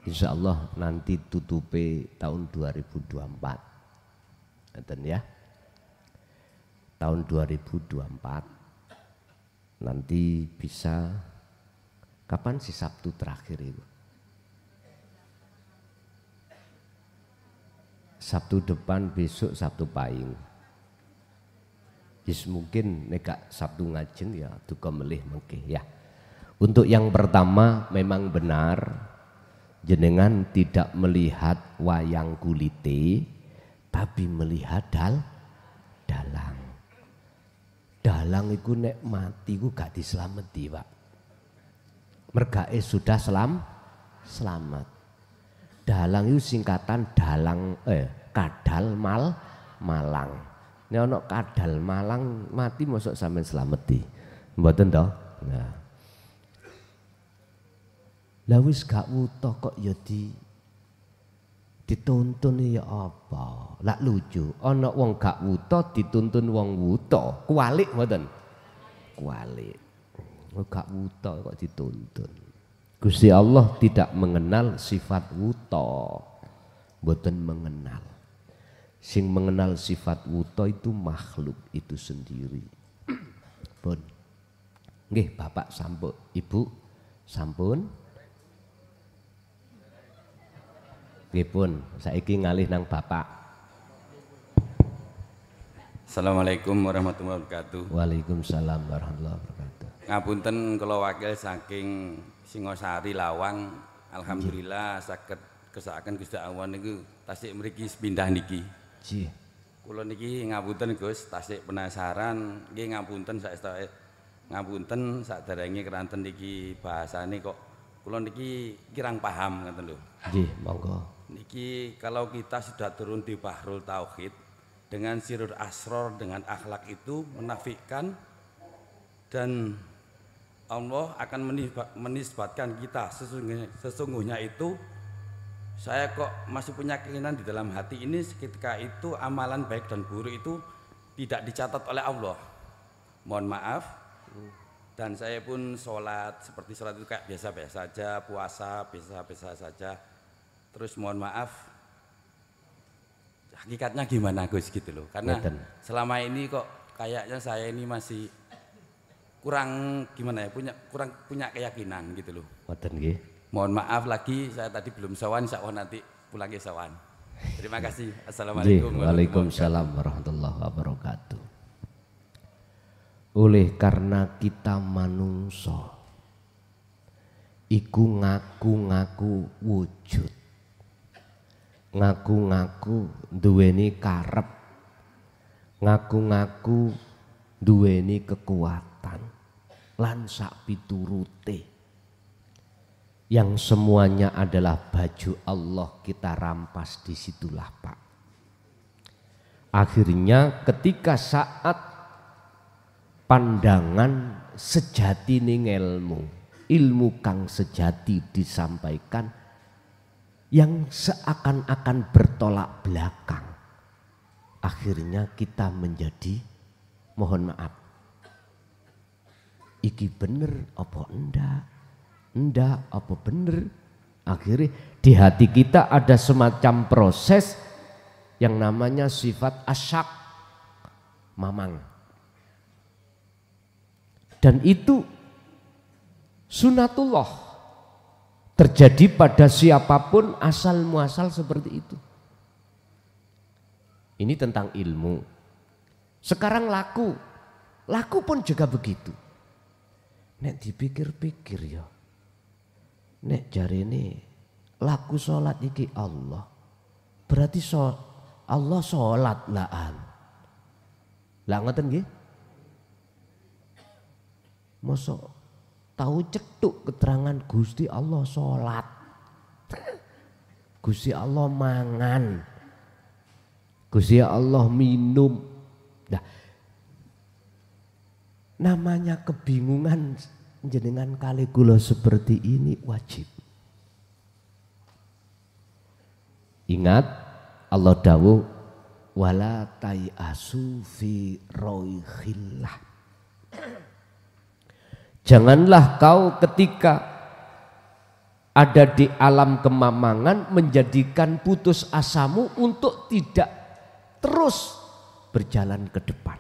Insya Allah nanti tutupe tahun 2024. Ngeten ya. Tahun 2024 nanti bisa kapan sih Sabtu terakhir itu? Sabtu depan, besok Sabtu Pahing. Yes, mungkin nek Sabtu ngajen ya duka melih mengke ya. Untuk yang pertama memang benar jenengan tidak melihat wayang kulite tapi melihat dalang. Dalang iku nek mati ku gak dislameti, Pak. Mergae sudah selamat. Dalang itu singkatan kadal malang. Nek ana kadal malang mati mosok sampean slameti. Mboten to? Nah. Lah wis gak wuta kok ya dituntun ya apa? Lah lucu, ana wong gak wuta dituntun wong wuta. Kualik mboten? Kualik. Gak wuta kok dituntun. Gusti Allah tidak mengenal sifat wuta. Mboten mengenal. Sing mengenal sifat wuta itu makhluk itu sendiri. Pun. Nggih, Bapak sampun, Ibu sampun. Nggih pun, saiki ngalih nang Bapak. Assalamualaikum warahmatullahi wabarakatuh. Waalaikumsalam warahmatullahi wabarakatuh. Ngapunten kula wakil saking Singosari Lawang. Alhamdulillah saged kesakaken Gusti Allah niku tasik mriki pindah niki. Nggih. Kula niki ngapunten Gus, tasik penasaran nggih ngapunten saestake. Ngapunten saderenge keranten niki bahasane kok kula niki kirang paham ngoten lho. Nggih, monggo. Niki kalau kita sudah turun di Bahrul Tauhid dengan Sirur Asror dengan akhlak itu menafikan dan Allah akan menisbatkan kita sesungguhnya itu saya kok masih punya keinginan di dalam hati ini ketika itu amalan baik dan buruk itu tidak dicatat oleh Allah. Mohon maaf dan saya pun sholat seperti sholat itu kayak biasa-biasa saja, puasa biasa-biasa saja. Terus mohon maaf hakikatnya gimana Gus gitu loh, karena selama ini kok kayaknya saya ini masih kurang gimana ya, kurang punya keyakinan gitu loh. Mohon maaf lagi saya tadi belum sawan, insyaallah nanti pulang ke sawan. Terima kasih. Assalamualaikum. Waalaikumsalam warahmatullahi wabarakatuh. Oleh karena kita manungso iku ngaku-ngaku wujud, ngaku-ngaku duweni karep, ngaku-ngaku duweni kekuatan. lan sak piturute. Yang semuanya adalah baju Allah kita rampas disitulah Pak. Akhirnya ketika saat pandangan sejati ning ilmu kang sejati disampaikan yang seakan-akan bertolak belakang. Akhirnya kita menjadi mohon maaf. Iki bener apa enggak? Enggak apa bener? Akhirnya di hati kita ada semacam proses yang namanya sifat asyak, mamang. Dan itu sunatullah terjadi pada siapapun asal muasal seperti itu. Ini tentang ilmu. Sekarang laku pun juga begitu. Nek dipikir-pikir ya, nek jarene laku sholat iki Allah, berarti Allah sholat laan. Lah ngoten nggih? Mosok tahu cetuk keterangan Gusti Allah sholat, Gusti Allah mangan, Gusti Allah minum. Nah, namanya kebingungan jenengan kali kula seperti ini wajib. Ingat Allah dawuh wala tayasu fi roihillah. Janganlah kau ketika ada di alam kemamangan menjadikan putus asamu untuk tidak terus berjalan ke depan.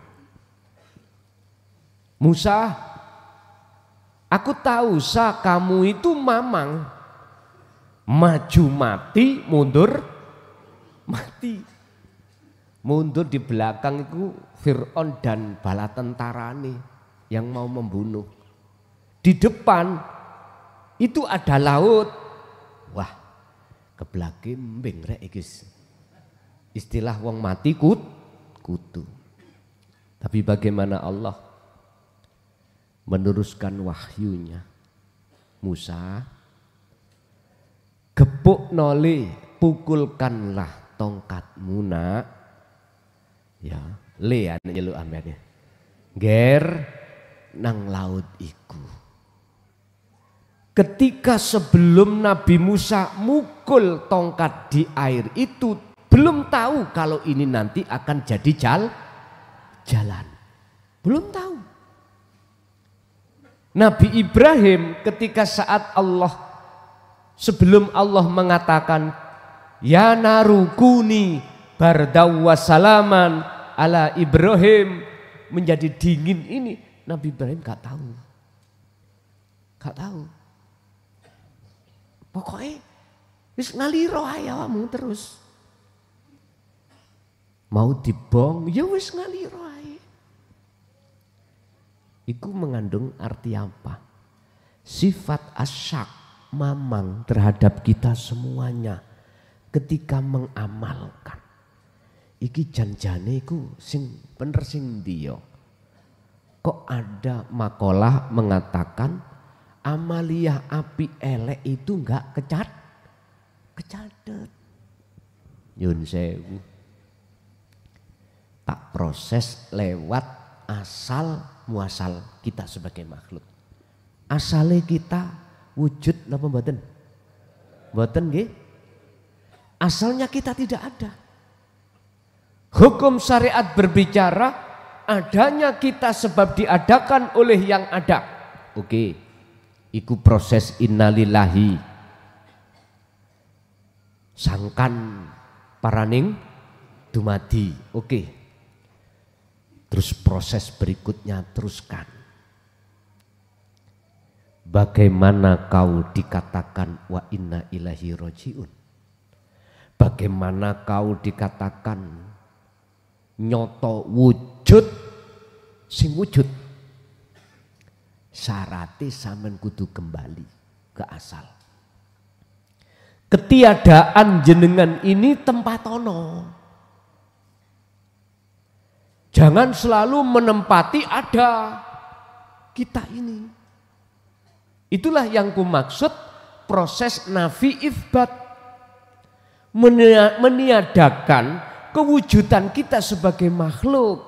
Musa, aku tahu kamu itu mamang, maju mati, mundur mati. Mundur di belakang itu Fir'aun dan bala tentarane yang mau membunuh. Di depan itu ada laut. Wah, kebelakang mbing rek iki. Istilah wong mati kutu. Tapi bagaimana Allah meneruskan wahyunya? Musa, gepuk noli, pukulkanlah tongkatmu nak. Ya, le ane nyeluk amene. Ger nang laut iku. Ketika sebelum Nabi Musa mukul tongkat di air itu belum tahu kalau ini nanti akan jadi jalan. Belum tahu. Nabi Ibrahim ketika saat sebelum Allah mengatakan ya narukuni bardaw wassalaman ala Ibrahim menjadi dingin ini, Nabi Ibrahim gak tahu. Pokoknya wis ngaliro ae awakmu terus. Mau dibong ya wis ngaliro ae. Iku mengandung arti apa? Sifat asyak, mamang terhadap kita semuanya ketika mengamalkan. Iki janjane iku sing bener sing ndiyo. Kok ada makalah mengatakan amaliyah api elek itu enggak kecatet. Yun sewu. Tak proses lewat asal muasal kita sebagai makhluk. Asale kita wujud napa mboten? Mboten nggih? Asalnya kita tidak ada. Hukum syariat berbicara adanya kita sebab diadakan oleh yang ada. Oke. Iku proses innalillahi. Sangkan paraning dumadi. Oke. Terus proses berikutnya teruskan. Bagaimana kau dikatakan wa inna ilahi rojiun? Bagaimana kau dikatakan nyoto wujud sing wujud? Syarate sampean kudu kembali ke asal. Ketiadaan jenengan ini tempatono. Jangan selalu menempati ada. kita ini. Itulah yang kumaksud proses nafi itsbat, meniadakan kewujudan kita sebagai makhluk.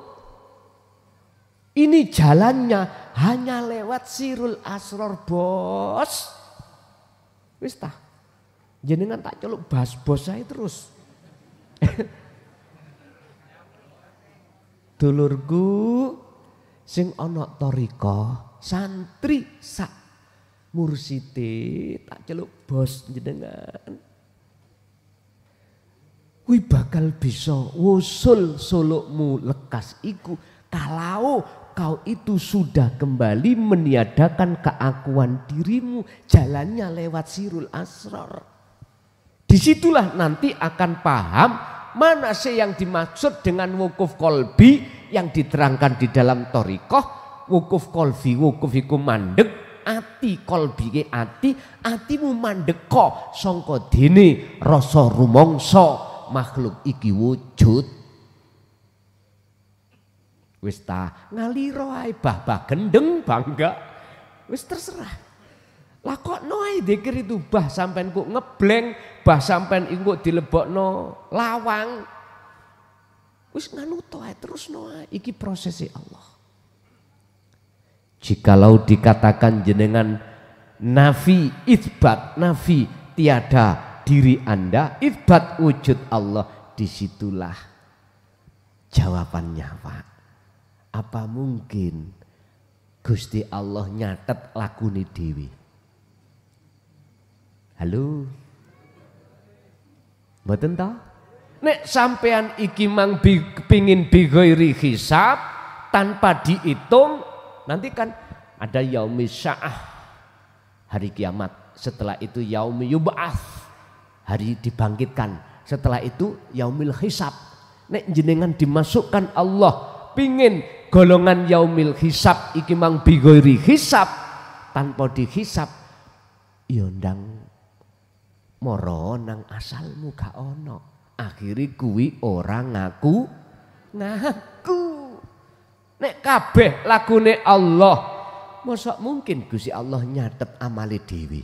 Ini jalannya hanya lewat sirul asror, bos. Wis tah, jenengan tak celuk bahas bos saya terus. Dulurku sing ana thariqah, santri sak mursite tak celuk bos jenengan. Kuwi bakal bisa wusul sulukmu lekas iku kalau kau itu sudah kembali meniadakan keakuan dirimu, jalannya lewat sirul asrar. Disitulah nanti akan paham mana sih yang dimaksud dengan wukuf kolbi yang diterangkan di dalam thariqah. Wukuf kolbi, wukuf iku mandek ati, kolbi ke atimu mandek kok sangka dene rasa rumangsa makhluk iki wujud. Wis ta ngaliro ae bah gendeng bangga. Wis terserah. Lah kok noe dikir itu bah sampean kok ngebleng, bah sampean engko dilebokno lawang. Wis nganu to ae terus noe iki prosesi Allah. Jikalau dikatakan jenengan nafi itsbat, nafi tiada diri Anda, itsbat wujud Allah, disitulah jawabannya, Pak. Apa mungkin Gusti Allah nyatet lakune dewi? Halo? Mboten ta? Nek sampean iki mang pingin bighairi hisab tanpa dihitung, nanti kan ada yaumil sya'ah, hari kiamat. Setelah itu yaumil yub'ats, hari dibangkitkan. Setelah itu yaumil hisab. Nek jenengan dimasukkan Allah pingin golongan yaumil hisab iki mang bighairi hisab, tanpa dihisab, ya ndang moro nang asalmu gak ono. Akhiri kuwi ora ngaku. Nek kabeh lagune Allah, mosok mungkin Gusti Allah nyatet amale dhewe?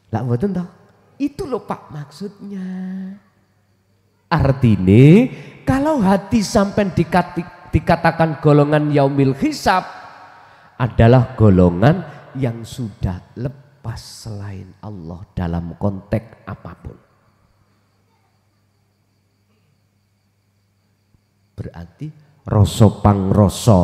Lah mboten toh? Itu lho Pak maksudnya. Artine kalau hati sampai dikatakan golongan yaumil hisab adalah golongan yang sudah lepas selain Allah dalam konteks apapun. Berarti rasa pangrasa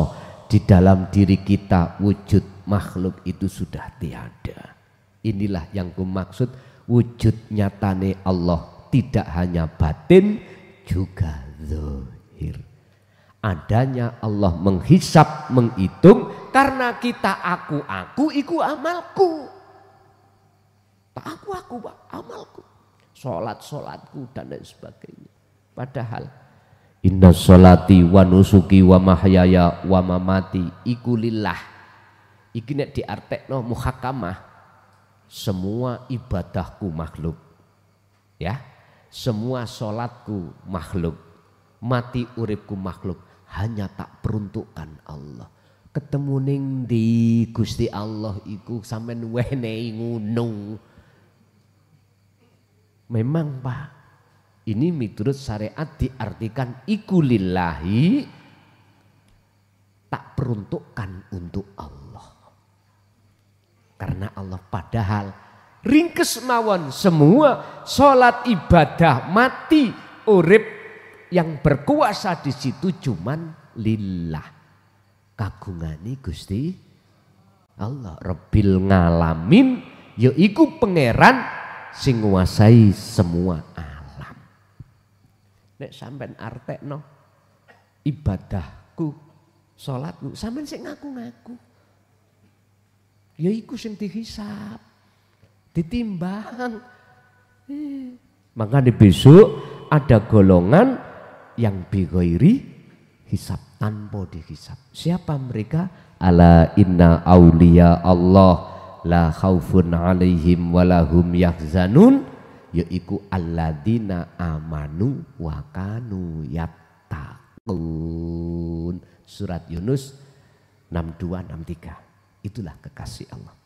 di dalam diri kita wujud makhluk itu sudah tiada. Inilah yang kumaksud wujud nyatane Allah tidak hanya batin juga zahir. Adanya Allah menghisap, menghitung karena kita aku iku amalku. Tak aku Pak, amalku. Salatku dan lain sebagainya. Padahal inna sholati wa nusuki wa mahyaya wa mamati iku lillah. Iki nek diartekno muhakamah, semua ibadahku makhluk. Ya. Semua sholatku makhluk, mati uripku makhluk, hanya tak peruntukkan Allah. Ketemu ning di Gusti Allah iku sampean wenehi ngono. Memang Pak, ini miturut syariat diartikan iku lillahi, tak peruntukkan untuk Allah. Karena Allah padahal ringkes mawon semua sholat ibadah mati urip yang berkuasa di situ cuman lillah, kagungani Gusti Allah Rabbil ngalamin, yaiku pangeran sing nguasai semua alam. Nek sampean artekno ibadahku sholatku sampean sing ngaku-ngaku, yaiku sing dihisab, ditimbang. Maka di besok ada golongan yang bighairi hisab, tanpa dihisab. Siapa mereka? Ala inna auliya Allah la khaufun alaihim walahum yahzanun, yaiku alladzina amanu wa kanu yattaqun. Surat Yunus 62, 63. Itulah kekasih Allah.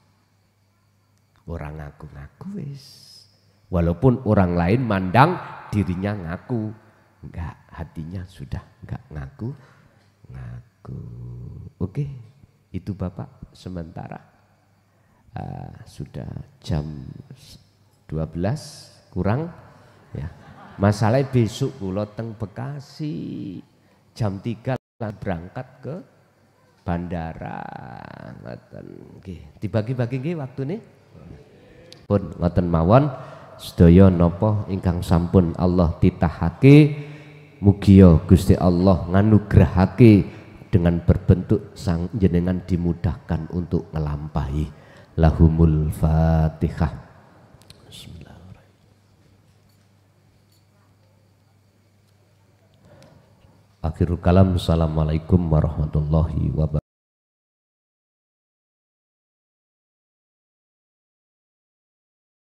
Orang ngaku-ngaku wis. Walaupun orang lain mandang dirinya ngaku, enggak, hatinya sudah enggak ngaku. Oke, itu Bapak sementara. Sudah jam 12 kurang ya. Masalah besok kula teng Bekasi jam 3 berangkat ke bandara. Ngoten nggih. Dibagi-bagi nggih waktune. Pun ngoten mawon sedaya napa ingkang sampun Allah titahake mugi Gusti Allah nganugrahake dengan berbentuk sang jenengan dimudahkan untuk ngelampahi. Lahumul Fatihah. Bismillahirrahmanirrahim. Akhirul kalam. Assalamualaikum warahmatullahi wabarakatuh.